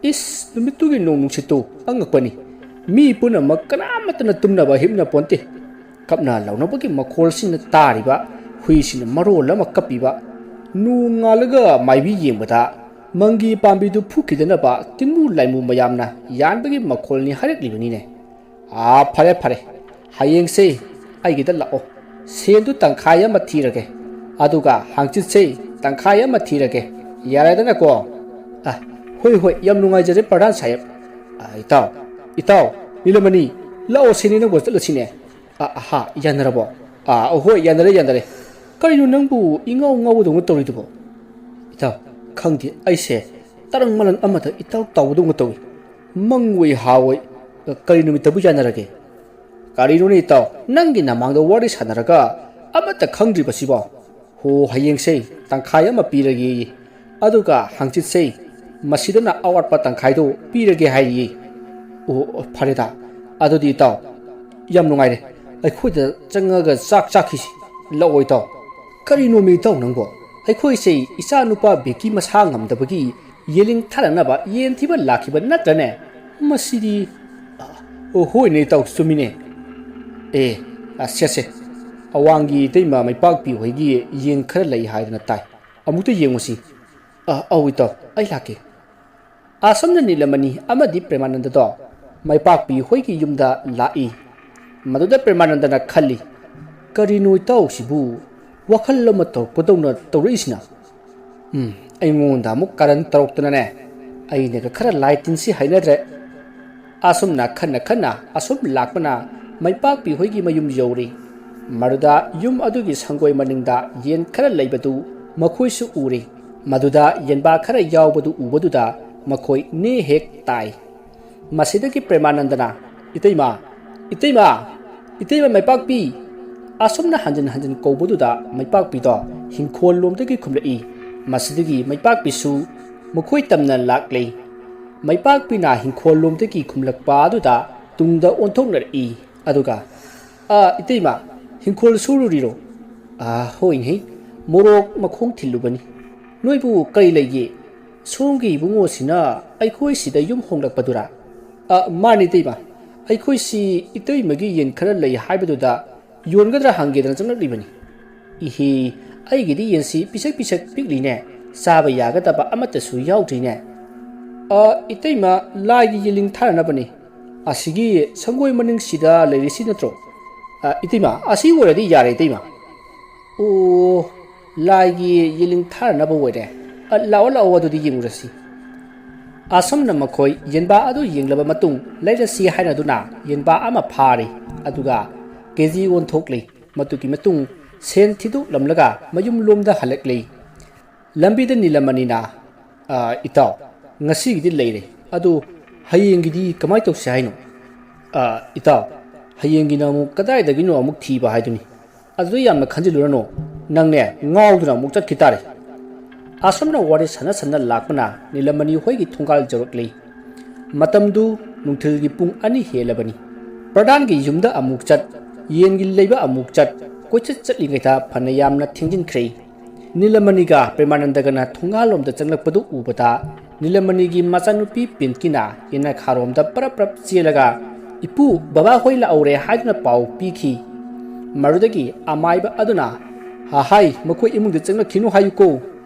ꯏꯁ ꯅꯨꯃꯤꯠꯇꯨꯒꯤ ꯅꯣꯡ ꯅꯨꯡꯁꯤꯠꯇꯨ ꯑꯉꯛꯄꯅꯤ ꯃꯤ ꯄꯨꯝꯅꯃꯛ ꯀꯅꯥꯃꯠꯇꯅ ꯇꯨꯝꯅꯕ ꯍꯤꯞꯅ ꯄꯣꯟꯇꯦ ꯀꯞꯅ ꯂꯥꯎꯅꯕꯒꯤ ꯃꯈꯣꯜꯁꯤꯅ ꯇꯥꯔꯤꯕ ꯍꯨꯏꯁꯤꯅ ꯃꯔꯣꯜ ꯑꯃ ꯀꯞꯄꯤꯕ ꯅꯣꯡ ꯉꯥꯜꯂꯒ ꯃꯥꯏꯕꯤ ꯌꯦꯡꯕꯗ ꯃꯪꯒꯤ ꯄꯥꯝꯕꯤꯗꯨ ꯐꯨꯈꯤꯗꯅꯕ ꯇꯤꯟꯃꯨ ꯂꯥꯏꯃꯨ ꯃꯌꯥꯝꯅ ꯌꯥꯟꯕꯒꯤ ꯃꯈꯣꯜꯅꯤ ꯍꯥꯏꯔꯛꯂꯤꯕꯅꯤꯅꯦ ꯐꯔꯦ ꯐꯔꯦ ꯍꯌꯦꯡꯁꯦ ꯑꯩꯒꯤꯗ ꯂꯥꯛꯑꯣ ꯁꯦꯟꯗꯨ ꯇꯪꯈꯥꯏ ꯑꯃ ꯊꯤꯔꯒꯦ ꯑꯗꯨꯒ ꯍꯥꯡꯆꯤꯠꯁꯦ ꯇꯪꯈꯥꯏ ꯑꯃ ꯊꯤꯔꯒꯦ ꯌꯥꯔꯦꯗꯅꯀꯣ ꯍꯣꯏ ꯍꯣꯏ ꯌꯥꯝ ꯅꯨꯡꯉꯥꯏꯖꯔꯦ ꯄ꯭ꯔꯙꯥꯟ ꯁꯥꯍꯦꯕ ꯏꯇꯥꯎ ꯅꯤꯂꯃꯅꯤ ꯂꯥꯛꯑꯣ ꯁꯤꯅꯤ ꯅꯪꯕꯨ ꯆꯠꯂꯁꯤꯅꯦ ꯌꯥꯅꯔꯕꯣ ꯍꯣꯏ ꯌꯥꯅꯔꯦ ꯀꯔꯤꯅꯣ ꯅꯪꯕꯨ ꯏꯉꯥꯎ ꯉꯥꯎꯕꯗꯧꯅ ꯇꯧꯔꯤꯗꯨꯕꯣ ꯏꯇꯥꯎ ꯈꯪꯗꯦ ꯑꯩꯁꯦ ꯇꯔꯪ ꯃꯂꯪ ꯑꯃꯗ ꯏꯇꯥꯎ ꯇꯥꯎꯕꯗꯧꯅ ꯇꯧꯏ ꯃꯪꯑꯣꯏ ꯍꯥꯋꯣꯏ ꯀꯔꯤ ꯅꯨꯃꯤꯠꯇꯕꯨ ꯌꯥꯅꯔꯒꯦ ꯀꯔꯤꯅꯣꯅꯦ ꯏꯇꯥꯎ ꯅꯪꯒꯤ ꯅꯃꯥꯡꯗ ꯋꯥꯔꯤ ꯁꯥꯟꯅꯔꯒ ꯑꯃꯠꯇ ꯈꯪꯗ꯭ꯔꯤꯕꯁꯤꯕꯣ ꯍꯌꯦꯡꯁꯦ ꯇꯪꯈꯥꯏ ꯑꯃ ꯄꯤꯔꯒꯦ ꯑꯗꯨꯒ ꯍꯥꯡꯆꯤꯠꯁꯦ ꯃꯁꯤꯗꯅ ꯑꯋꯥꯠꯄ ꯇꯪꯈꯥꯏꯗꯣ ꯄꯤꯔꯒꯦ ꯍꯥꯏꯔꯤꯌꯦ ꯐꯔꯦꯗ ꯑꯗꯨꯗꯤ ꯏꯇꯥꯎ ꯌꯥꯝ ꯅꯨꯡꯉꯥꯏꯔꯦ ꯑꯩꯈꯣꯏꯗ ꯆꯪꯉꯒ ꯆꯥꯛ ꯆꯥꯈꯤꯁꯤ ꯂꯥꯛꯑꯣ ꯏꯇꯥꯎ ꯀꯔꯤꯅꯣꯃꯤ ꯏꯇꯥꯎ ꯅꯪꯕꯣ ꯑꯩꯈꯣꯏꯁꯦ ꯏꯆꯥ ꯅꯨꯄꯥ ꯕꯦꯀꯤ ꯃꯁꯥ ꯉꯝꯗꯕꯒꯤ ꯌꯦꯂꯤꯡ ꯊꯥꯅꯅꯕ ꯌꯦꯟ ꯊꯤꯕ ꯂꯥꯛꯈꯤꯕ ꯅꯠꯇ꯭ꯔꯅꯦ ꯃꯁꯤꯗꯤ ꯍꯣꯏꯅꯦ ꯏꯇꯥꯎ ꯆꯨꯝꯃꯤꯅꯦ ꯁꯦ ꯑꯋꯥꯡꯒꯤ ꯏꯇꯩꯃ ꯃꯩꯄꯥꯛꯄꯤ ꯍꯣꯏꯒꯤ ꯌꯦꯟ ꯈꯔ ꯂꯩ ꯍꯥꯏꯗꯅ ꯇꯥꯏ ꯑꯃꯨꯛꯇ ꯌꯦꯡꯉꯨꯁꯤ ꯑꯧ ꯏꯇꯥꯎ ꯑꯩ ꯂꯥꯛꯀꯦ ꯑꯁꯣꯝꯅ ꯅꯤꯂꯃꯅꯤ ꯑꯃꯗꯤ ꯄ꯭ꯔꯦꯃꯥꯅꯟꯗꯗꯣ ꯃꯩꯄꯥꯛꯄꯤ ꯍꯣꯏꯒꯤ ꯌꯨꯝꯗ ꯂꯥꯛꯏ ꯃꯗꯨꯗ ꯄ꯭ꯔꯦꯃꯥꯅꯟꯗꯅ ꯈꯜꯂꯤ ꯀꯔꯤꯅꯣ ꯏꯇꯥꯎꯁꯤꯕꯨ ꯋꯥꯈꯜ ꯑꯃ ꯇꯧꯔꯛꯄꯗꯧꯅ ꯇꯧꯔꯛꯏꯁꯤꯅ ꯑꯩꯉꯣꯟꯗ ꯑꯃꯨꯛ ꯀꯔꯟ ꯇꯧꯔꯛꯇꯅꯅꯦ ꯑꯩꯅꯒ ꯈꯔ ꯂꯥꯏ ꯇꯤꯟꯁꯤ ꯍꯩꯅꯗ꯭ꯔꯦ ꯑꯁꯨꯝꯅ ꯈꯟꯅ ꯑꯁꯨꯝ ꯂꯥꯛꯄꯅ ꯃꯩꯄꯥꯛꯄꯤ ꯍꯣꯏꯒꯤ ꯃꯌꯨꯝ ꯌꯧꯔꯤ ꯃꯗꯨꯗ ꯌꯨꯝ ꯑꯗꯨꯒꯤ ꯁꯪꯒꯣꯏ ꯃꯅꯤꯡꯗ ꯌꯦꯟ ꯈꯔ ꯂꯩꯕꯗꯨ ꯃꯈꯣꯏꯁꯨ ꯎꯔꯤ ꯃꯗꯨꯗ ꯌꯦꯟꯕꯥ ꯈꯔ ꯌꯥꯎꯕꯗꯨ ꯎꯕꯗꯨꯗ ꯃꯈꯣꯏ ꯅꯦ ꯍꯦꯛ ꯇꯥꯏ ꯃꯁꯤꯗꯒꯤ ꯄ꯭ꯔꯦꯃꯥꯅꯟꯗꯅ ꯏꯇꯩꯃ ꯃꯩꯄꯥꯛꯄꯤ ꯑꯁꯨꯝꯅ ꯍꯟꯖꯤꯟ ꯀꯧꯕꯗꯨꯗ ꯃꯩꯄꯥꯛꯄꯤꯗꯣ ꯍꯤꯡꯈꯣꯜ ꯂꯣꯝꯗꯒꯤ ꯈꯨꯝꯂꯛꯏ ꯃꯁꯤꯗꯒꯤ ꯃꯩꯄꯥꯛꯄꯤꯁꯨ ꯃꯈꯣꯏ ꯇꯝꯅ ꯂꯥꯛꯂꯤ ꯃꯩꯄꯥꯛꯄꯤꯅ ꯍꯤꯡꯈꯣꯜ ꯂꯣꯝꯗꯒꯤ ꯈꯨꯝꯂꯛꯄ ꯑꯗꯨꯗ ꯇꯨꯡꯗ ꯑꯣꯟꯊꯣꯛꯅꯔꯛꯏ ꯑꯗꯨꯒ ꯏꯇꯩꯃ ꯍꯤꯡꯈꯣꯜ ꯁꯨꯔꯨꯔꯤꯔꯣ ꯍꯣꯏꯅꯦ ꯃꯣꯔꯣꯛ ꯃꯈꯣꯡ ꯊꯤꯜꯂꯨꯕꯅꯤ ꯅꯣꯏꯕꯨ ꯀꯔꯤ ꯂꯩꯒꯦ ꯁꯣꯝꯒꯤ ꯏꯕꯨꯡꯉꯣꯁꯤꯅ ꯑꯩꯈꯣꯏ ꯁꯤꯗ ꯌꯨꯝ ꯍꯣꯡꯂꯛꯄꯗꯨꯔꯥ ꯃꯥꯅꯤ ꯏꯇꯩꯃ ꯑꯩꯈꯣꯏꯁꯤ ꯏꯇꯩꯃꯒꯤ ꯌꯦꯟ ꯈꯔ ꯂꯩ ꯍꯥꯏꯕꯗꯨꯗ ꯌꯣꯟꯒꯗ꯭ꯔꯥ ꯍꯪꯒꯦꯗꯅ ꯆꯪꯂꯛꯂꯤꯕꯅꯤ ꯑꯩꯒꯤꯗꯤ ꯌꯦꯟꯁꯤ ꯄꯤꯁꯛ ꯄꯤꯛꯂꯤꯅꯦ ꯆꯥꯕ ꯌꯥꯒꯗꯕ ꯑꯃꯠꯇꯁꯨ ꯌꯥꯎꯗ꯭ꯔꯤꯅꯦ ꯏꯇꯩꯃ ꯂꯥꯏꯒꯤ ꯌꯦꯂꯤꯡ ꯊꯥꯅꯅꯕꯅꯤ ꯑꯁꯤꯒꯤ ꯁꯪꯒꯣꯏ ꯃꯅꯤꯡꯁꯤꯗ ꯂꯩꯔꯤꯁꯤ ꯅꯠꯇ꯭ꯔꯣ ꯏꯇꯩꯃ ꯑꯁꯤ ꯑꯣꯏꯔꯗꯤ ꯌꯥꯔꯦ ꯏꯇꯩꯃ ꯂꯥꯏꯒꯤ ꯌꯦꯂꯤꯡ ꯊꯥꯅꯅꯕ ꯑꯣꯏꯔꯦ ꯂꯥꯛꯑꯣ ꯑꯗꯨꯗꯤ ꯌꯦꯡꯉꯨꯔꯁꯤ ꯑꯁꯨꯝꯅ ꯃꯈꯣꯏ ꯌꯦꯟꯕꯥ ꯑꯗꯨ ꯌꯦꯡꯂꯕ ꯃꯇꯨꯡ ꯂꯩꯔꯁꯤ ꯍꯥꯏꯅꯗꯨꯅ ꯌꯦꯟꯕꯥ ꯑꯃ ꯐꯥꯔꯤ ꯑꯗꯨꯒ ꯀꯦꯖꯤ ꯑꯣꯟꯊꯣꯛꯂꯤ ꯃꯗꯨꯒꯤ ꯃꯇꯨꯡ ꯁꯦꯟ ꯊꯤꯗꯣꯛꯂꯝꯂꯒ ꯃꯌꯨꯝ ꯂꯣꯝꯗ ꯍꯜꯂꯛꯂꯤ ꯂꯝꯕꯤꯗ ꯅꯤꯂꯃꯅꯤꯅ ꯏꯇꯥꯎ ꯉꯁꯤꯒꯤꯗꯤ ꯂꯩꯔꯦ ꯑꯗꯨ ꯍꯌꯦꯡꯒꯤꯗꯤ ꯀꯃꯥꯏꯅ ꯇꯧꯁꯤ ꯍꯥꯏꯅꯣ ꯏꯇꯥꯎ ꯍꯌꯦꯡꯒꯤꯅ ꯑꯃꯨꯛ ꯀꯗꯥꯏꯗꯒꯤꯅꯣ ꯑꯃꯨꯛ ꯊꯤꯕ ꯍꯥꯏꯗꯨꯅꯤ ꯑꯗꯨꯗ ꯌꯥꯝꯅ ꯈꯟꯖꯤꯜꯂꯨꯔꯅꯣ ꯅꯪꯅꯦ ꯉꯥꯎꯗꯨꯅ ꯑꯃꯨꯛ ꯆꯠꯈꯤ ꯇꯥꯔꯦ ꯑꯁꯨꯝꯅ ꯋꯥꯔꯤ ꯁꯥꯟꯅ ꯂꯥꯛꯄꯅ ꯅꯤꯂꯃꯅꯤ ꯍꯣꯏꯒꯤ ꯊꯣꯡꯒꯥꯜ ꯌꯧꯔꯛꯂꯤ ꯃꯇꯝꯗꯨ ꯅꯨꯡꯊꯤꯜꯒꯤ ꯄꯨꯡ 2 ꯍꯦꯜꯂꯕꯅꯤ ꯄ꯭ꯔꯙꯥꯟꯒꯤ ꯌꯨꯝꯗ ꯑꯃꯨꯛ ꯆꯠ ꯌꯦꯟꯒꯤ ꯂꯩꯕ ꯑꯃꯨꯛ ꯆꯠ ꯀꯣꯏꯆꯠ ꯆꯠꯂꯤꯉꯩꯗ ꯐꯅ ꯌꯥꯝꯅ ꯊꯦꯡꯖꯤꯟꯈ꯭ꯔꯦ ꯅꯤꯂꯃꯅꯤꯒ ꯄ꯭ꯔꯦꯃꯥꯅꯟꯗꯒꯅ ꯊꯣꯡꯒꯥꯜꯂꯣꯝꯗ ꯆꯪꯂꯛꯄꯗꯨ ꯎꯕꯗ ꯅꯤꯂꯃꯅꯤꯒꯤ ꯃꯆꯥꯅꯨꯄꯤ ꯄꯤꯟꯀꯤꯅ ꯌꯦꯅꯈꯥꯔꯣꯝꯗ ꯄꯔꯞ ꯆꯦꯜꯂꯒ ꯏꯄꯨ ꯕꯕꯥ ꯍꯣꯏ ꯂꯥꯛꯍꯧꯔꯦ ꯍꯥꯏꯗꯨꯅ ꯄꯥꯎ ꯄꯤꯈꯤ ꯃꯗꯨꯗꯒꯤ ꯑꯃꯥꯏꯕ ꯑꯗꯨꯅ ꯍꯥꯏ ꯃꯈꯣꯏ ꯏꯃꯨꯡꯗ ꯆꯪꯂꯛꯈꯤꯅꯨ ꯍꯥꯏꯌꯨꯀꯣ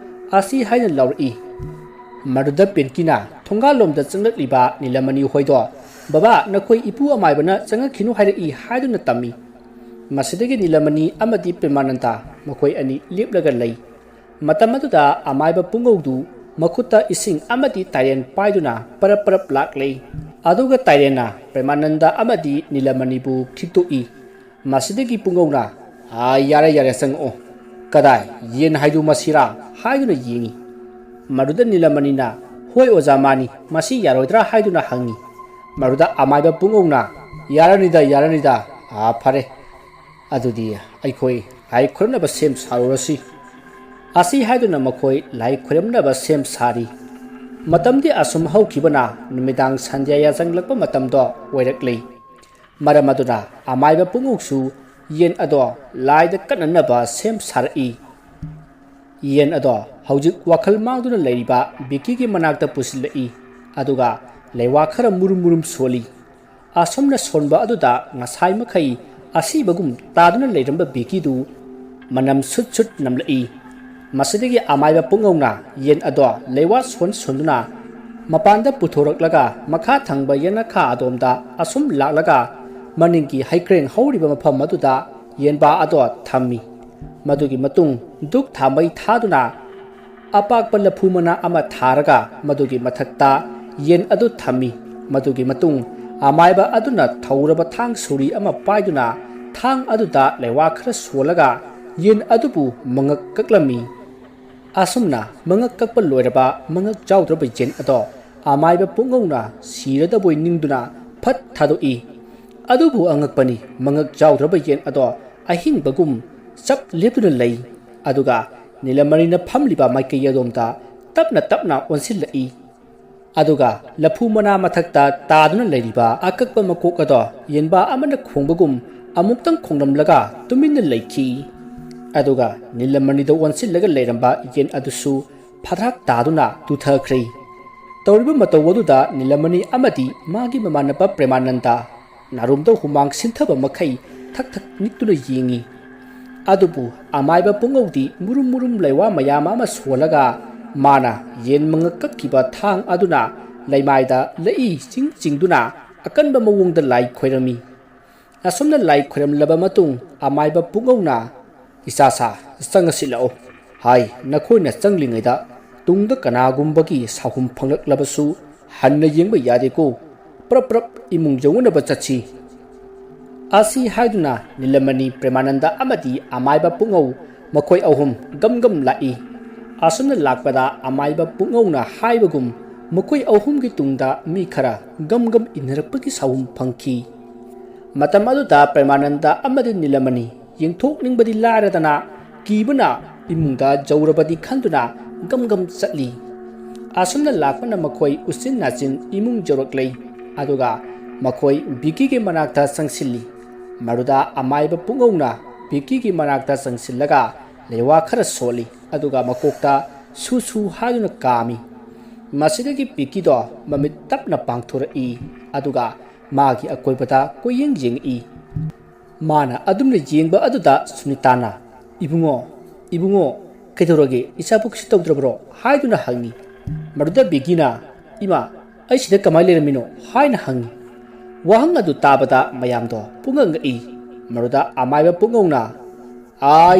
ꯑꯁꯤ ꯍꯥꯏꯅ ꯂꯥꯎꯔꯛꯏ ꯃꯗꯨꯗ ꯄꯤꯟꯀꯤꯅ ꯊꯣꯡꯒꯥꯜꯂꯣꯝꯗ ꯆꯪꯂꯛꯂꯤꯕ ꯅꯤꯂꯃꯅꯤ ꯍꯣꯏꯗꯣ ꯕꯕꯥ ꯅꯈꯣꯏ ꯏꯄꯨ ꯑꯃꯥꯏꯕꯅ ꯆꯪꯉꯛꯈꯤꯅꯨ ꯍꯥꯏꯔꯛꯏ ꯍꯥꯏꯗꯨꯅ ꯇꯝꯃꯤ ꯃꯁꯤꯗꯒꯤ ꯅꯤꯂꯃꯅꯤ ꯑꯃꯗꯤ ꯄ꯭ꯔꯦꯃꯥꯅꯟꯗ ꯃꯈꯣꯏ ꯑꯅꯤ ꯂꯦꯞꯂꯒ ꯂꯩ ꯃꯇꯝ ꯑꯗꯨꯗ ꯑꯃꯥꯏꯕ ꯄꯨꯡꯉꯧꯗꯨ ꯃꯈꯨꯠꯇ ꯏꯁꯤꯡ ꯑꯃꯗꯤ ꯇꯥꯏꯔꯦꯟ ꯄꯥꯏꯗꯨꯅ ꯄꯔꯞ ꯂꯥꯛꯂꯤ ꯑꯗꯨꯒ ꯇꯥꯏꯔꯦꯟꯅ ꯄ꯭ꯔꯦꯃꯥꯅꯟꯗ ꯑꯃꯗꯤ ꯅꯤꯂꯃꯅꯤꯕꯨ ꯈꯤꯛꯇꯣꯛꯏ ꯃꯁꯤꯗꯒꯤ ꯄꯨꯡꯉꯧꯅ ꯌꯥꯔꯦ ꯆꯪꯉꯛꯑꯣ ꯀꯗꯥꯏ ꯌꯦꯟ ꯍꯥꯏꯗꯨ ꯃꯁꯤꯔꯥ ꯍꯥꯏꯗꯨꯅ ꯌꯦꯡꯉꯤ ꯃꯗꯨꯗ ꯅꯤꯂꯃꯅꯤꯅ ꯍꯣꯏ ꯑꯣꯖꯥ ꯃꯥꯅꯤ ꯃꯁꯤ ꯌꯥꯔꯣꯏꯗ꯭ꯔꯥ ꯍꯥꯏꯗꯨꯅ ꯍꯪꯉꯤ ꯃꯗꯨꯗ ꯑꯃꯥꯏꯕ ꯄꯨꯡꯉꯧꯅ ꯌꯥꯔꯅꯤꯗ ꯐꯔꯦ ꯑꯗꯨꯗꯤ ꯑꯩꯈꯣꯏ ꯂꯥꯏ ꯈꯨꯔꯨꯝꯅꯕ ꯁꯦꯝ ꯁꯥꯔꯨꯔꯁꯤ ꯑꯁꯤ ꯍꯥꯏꯗꯨꯅ ꯃꯈꯣꯏ ꯂꯥꯏ ꯈꯨꯔꯨꯝꯅꯕ ꯁꯦꯝ ꯁꯥꯔꯤ ꯃꯇꯝꯗꯤ ꯑꯁꯨꯝ ꯍꯧꯈꯤꯕꯅ ꯅꯨꯃꯤꯗꯥꯡ ꯁꯟꯙ꯭ꯌꯥ ꯌꯥꯆꯪꯂꯛꯄ ꯃꯇꯝꯗꯣ ꯑꯣꯏꯔꯛꯂꯤ ꯃꯔꯝ ꯑꯗꯨꯅ ꯑꯃꯥꯏꯕ ꯄꯨꯡꯉꯧꯁꯨ ꯌꯦꯟ ꯑꯗꯣ ꯂꯥꯏꯗ ꯀꯠꯅꯅꯕ ꯁꯦꯝ ꯁꯥꯔꯛꯏ ꯌꯦꯟ ꯑꯗꯣ ꯍꯧꯖꯤꯛ ꯋꯥꯈꯜ ꯃꯥꯡꯗꯨꯅ ꯂꯩꯔꯤꯕ ꯕꯤꯀꯤꯒꯤ ꯃꯅꯥꯛꯇ ꯄꯨꯁꯤꯜꯂꯛꯏ ꯑꯗꯨꯒ ꯂꯩꯋꯥ ꯈꯔ ꯃꯨꯔꯨꯝ ꯃꯨꯔꯨꯝ ꯁꯣꯜꯂꯤ ꯑꯁꯨꯝꯅ ꯁꯣꯟꯕ ꯑꯗꯨꯗ ꯉꯁꯥꯏ ꯃꯈꯩ ꯑꯁꯤꯕꯒꯨꯝ ꯇꯥꯗꯨꯅ ꯂꯩꯔꯝꯕ ꯕꯤꯀꯤꯗꯨ ꯃꯅꯝ ꯁꯨꯠ ꯁꯨꯠ ꯅꯝꯂꯛꯏ ꯃꯁꯤꯗꯒꯤ ꯑꯃꯥꯏꯕ ꯄꯨꯡꯉꯧꯅ ꯌꯦꯟ ꯑꯗꯣ ꯂꯩꯋꯥ ꯁꯣꯟꯗꯨꯅ ꯃꯄꯥꯟꯗ ꯄꯨꯊꯣꯔꯛꯂꯒ ꯃꯈꯥ ꯊꯪꯕ ꯌꯦꯅꯈꯥ ꯑꯗꯣꯝꯗ ꯑꯁꯨꯝ ꯂꯥꯛꯂꯒ ꯃꯅꯤꯡꯒꯤ ꯍꯩꯀ꯭ꯔꯦꯡ ꯍꯧꯔꯤꯕ ꯃꯐꯝ ꯑꯗꯨꯗ ꯌꯦꯟꯕꯥ ꯑꯗꯣ ꯊꯝꯃꯤ ꯃꯗꯨꯒꯤ ꯃꯇꯨꯡ ꯗꯨꯛ ꯊꯥꯃꯩ ꯊꯥꯗꯨꯅ ꯑꯄꯥꯛꯄ ꯂꯐꯨ ꯃꯅꯥ ꯑꯃ ꯊꯥꯔꯒ ꯃꯗꯨꯒꯤ ꯃꯊꯛꯇ ꯌꯦꯟ ꯑꯗꯨ ꯊꯝꯃꯤ ꯃꯗꯨꯒꯤ ꯃꯇꯨꯡ ꯑꯃꯥꯏꯕ ꯑꯗꯨꯅ ꯊꯧꯔꯕ ꯊꯥꯡ ꯁꯣꯔꯤ ꯑꯃ ꯄꯥꯏꯗꯨꯅ ꯊꯥꯡ ꯑꯗꯨꯗ ꯂꯩꯋꯥ ꯈꯔ ꯁꯣꯜꯂꯒ ꯌꯦꯟ ꯑꯗꯨꯕꯨ ꯃꯉꯛ ꯀꯛꯂꯝꯃꯤ ꯑꯁꯨꯝꯅ ꯃꯉꯛ ꯀꯛꯄ ꯂꯣꯏꯔꯕ ꯃꯉꯛ ꯆꯥꯎꯗ꯭ꯔꯕ ꯌꯦꯟ ꯑꯗꯣ ꯑꯃꯥꯏꯕ ꯄꯨꯡꯉꯧꯅ ꯁꯤꯔꯗꯕꯣꯏ ꯅꯤꯡꯗꯨꯅ ꯐꯠ ꯊꯥꯗꯣꯛꯏ ꯑꯗꯨꯕꯨ ꯑꯉꯛꯄꯅꯤ ꯃꯉꯛ ꯆꯥꯎꯗ꯭ꯔꯕ ꯌꯦꯟ ꯑꯗꯣ ꯑꯍꯤꯡꯕꯒꯨꯝ ꯆꯞ ꯂꯦꯞꯇꯨꯅ ꯂꯩ ꯑꯗꯨꯒ ꯅꯤꯂꯃꯅꯤꯅ ꯐꯝꯂꯤꯕ ꯃꯥꯏꯀꯩ ꯑꯗꯣꯝꯗ ꯇꯞꯅ ꯇꯞꯅ ꯑꯣꯟꯁꯤꯜꯂꯛꯏ ꯑꯗꯨꯒ ꯂꯐꯨ ꯃꯅꯥ ꯃꯊꯛꯇ ꯇꯥꯗꯨꯅ ꯂꯩꯔꯤꯕ ꯑꯀꯛꯄ ꯃꯀꯣꯛ ꯑꯗꯣ ꯌꯦꯟꯕꯥ ꯑꯃꯅ ꯈꯣꯡꯕꯒꯨꯝ ꯑꯃꯨꯛꯇꯪ ꯈꯣꯡꯂꯝꯂꯒ ꯇꯨꯃꯤꯟꯅ ꯂꯩꯈꯤ ꯑꯗꯨꯒ ꯅꯤꯂꯃꯅꯤꯗ ꯑꯣꯟꯁꯤꯜꯂꯒ ꯂꯩꯔꯝꯕ ꯌꯦꯟ ꯑꯗꯨꯁꯨ ꯐꯊ꯭ꯔꯥꯛ ꯇꯥꯗꯨꯅ ꯇꯨꯊꯈ꯭ꯔꯦ ꯇꯧꯔꯤꯕ ꯃꯇꯧ ꯑꯗꯨꯗ ꯅꯤꯂꯃꯅꯤ ꯑꯃꯗꯤ ꯃꯥꯒꯤ ꯃꯃꯥꯟꯅꯕ ꯄ꯭ꯔꯦꯃꯥꯅꯟꯗ ꯅꯥꯔꯨꯝꯗ ꯍꯨꯃꯥꯡ ꯁꯤꯟꯊꯕ ꯃꯈꯩ ꯊꯛ ꯊꯛ ꯅꯤꯛꯇꯨꯅ ꯌꯦꯡꯉꯤ ꯑꯗꯨꯕꯨ ꯑꯃꯥꯏꯕ ꯄꯨꯡꯉꯧꯗꯤ ꯃꯨꯔꯨꯝ ꯃꯨꯔꯨꯝ ꯂꯩꯋꯥ ꯃꯌꯥꯝ ꯑꯃ ꯁꯣꯜꯂꯒ ꯃꯥꯅ ꯌꯦꯟ ꯃꯉꯛ ꯀꯛꯈꯤꯕ ꯊꯥꯡ ꯑꯗꯨꯅ ꯂꯩꯃꯥꯏꯗ ꯂꯩꯏ ꯆꯤꯡꯗꯨꯅ ꯑꯀꯟꯕ ꯃꯑꯣꯡꯗ ꯂꯥꯏ ꯈꯣꯏꯔꯝꯃꯤ ꯑꯁꯨꯝꯅ ꯂꯥꯏ ꯈꯣꯏꯔꯝꯂꯕ ꯃꯇꯨꯡ ꯑꯃꯥꯏꯕ ꯄꯨꯡꯉꯧꯅ ꯏꯆꯥꯁꯥ ꯆꯪꯉꯁꯤꯜꯂꯛꯑꯣ ꯍꯥꯏ ꯅꯈꯣꯏꯅ ꯆꯪꯂꯤꯉꯩꯗ ꯇꯨꯡꯗ ꯀꯅꯥꯒꯨꯝꯕꯒꯤ ꯁꯥꯍꯨꯝ ꯐꯪꯂꯛꯂꯕꯁꯨ ꯍꯟꯅ ꯌꯦꯡꯕ ꯌꯥꯗꯦꯀꯣ ꯄ꯭ꯔꯞ ꯄ꯭ꯔꯞ ꯏꯃꯨꯡ ꯌꯧꯅꯅꯕ ꯆꯠꯁꯤ ꯑꯁꯤ ꯍꯥꯏꯗꯨꯅ ꯅꯤꯂꯃꯅꯤ ꯄ꯭ꯔꯦꯃꯥꯅꯟꯗ ꯑꯃꯗꯤ ꯑꯃꯥꯏꯕ ꯄꯨꯡꯉꯧ ꯃꯈꯣꯏ ꯑꯍꯨꯝ ꯒꯝ ꯒꯝ ꯂꯥꯛꯏ ꯑꯁꯨꯝꯅ ꯂꯥꯛꯄꯗ ꯑꯃꯥꯏꯕ ꯄꯨꯡꯉꯧꯅ ꯍꯥꯏꯕꯒꯨꯝ ꯃꯈꯣꯏ ꯑꯍꯨꯝꯒꯤ ꯇꯨꯡꯗ ꯃꯤ ꯈꯔ ꯒꯝ ꯒꯝ ꯏꯟꯅꯔꯛꯄꯒꯤ ꯁꯥꯍꯨꯝ ꯐꯪꯈꯤ ꯃꯇꯝ ꯑꯗꯨꯗ ꯄ꯭ꯔꯦꯃꯥꯅꯟꯗ ꯑꯃꯗꯤ ꯅꯤꯂꯃꯅꯤ ꯌꯦꯡꯊꯣꯛꯅꯤꯡꯕꯗꯤ ꯂꯥꯏꯔꯗꯅ ꯀꯤꯕꯅ ꯏꯃꯨꯡꯗ ꯖꯧꯔꯕꯗꯤ ꯈꯟꯗꯨꯅ ꯒꯝ ꯒꯝ ꯆꯠꯂꯤ ꯑꯁꯨꯝꯅ ꯂꯥꯛꯄꯅ ꯃꯈꯣꯏ ꯎꯆꯤꯟ ꯅꯥꯆꯤꯟ ꯏꯃꯨꯡ ꯌꯧꯔꯛꯂꯦ ꯑꯗꯨꯒ ꯃꯈꯣꯏ ꯕꯤꯀꯤꯒꯤ ꯃꯅꯥꯛꯇ ꯆꯪꯁꯤꯜꯂꯤ ꯃꯗꯨꯗ ꯑꯃꯥꯏꯕ ꯄꯨꯡꯉꯧꯅ ꯕꯤꯀꯤꯒꯤ ꯃꯅꯥꯛꯇ ꯆꯪꯁꯤꯜꯂꯒ ꯂꯩꯋꯥ ꯈꯔ ꯁꯣꯜꯂꯤ ꯑꯗꯨꯒ ꯃꯀꯣꯛꯇ ꯁꯨ ꯁꯨ ꯍꯥꯏꯗꯨꯅ ꯀꯥꯝꯃꯤ ꯃꯁꯤꯗꯒꯤ ꯕꯤꯀꯤꯗꯣ ꯃꯃꯤꯠ ꯇꯞꯅ ꯄꯥꯡꯊꯣꯔꯛꯏ ꯑꯗꯨꯒ ꯃꯥꯒꯤ ꯑꯀꯣꯏꯕꯗ ꯀꯣꯏꯌꯦꯡ ꯌꯦꯡꯉꯛꯏ ꯃꯥꯅ ꯑꯗꯨꯝꯅ ꯌꯦꯡꯕ ꯑꯗꯨꯗ ꯁꯨꯅꯤꯇꯥꯅ ꯏꯕꯨꯡꯉꯣ ꯀꯩꯗꯧꯔꯒꯦ ꯏꯆꯥꯕꯨ ꯀꯩꯁꯨ ꯇꯧꯗ꯭ꯔꯕ꯭ꯔꯣ ꯍꯥꯏꯗꯨꯅ ꯍꯪꯉꯤ ꯃꯗꯨꯗ ꯕꯤꯀꯤꯅ ꯏꯃꯥ ꯑꯩ ꯁꯤꯗ ꯀꯃꯥꯏꯅ ꯂꯩꯔꯝꯃꯤꯅꯣ ꯍꯥꯏꯅ ꯍꯪꯉꯤ ꯋꯥꯍꯪ ꯑꯗꯨ ꯇꯥꯕꯗ ꯃꯌꯥꯝꯗꯣ ꯄꯨꯡꯉꯛꯉꯛꯏ ꯃꯗꯨꯗ ꯑꯃꯥꯏꯕ ꯄꯨꯡꯉꯧꯅ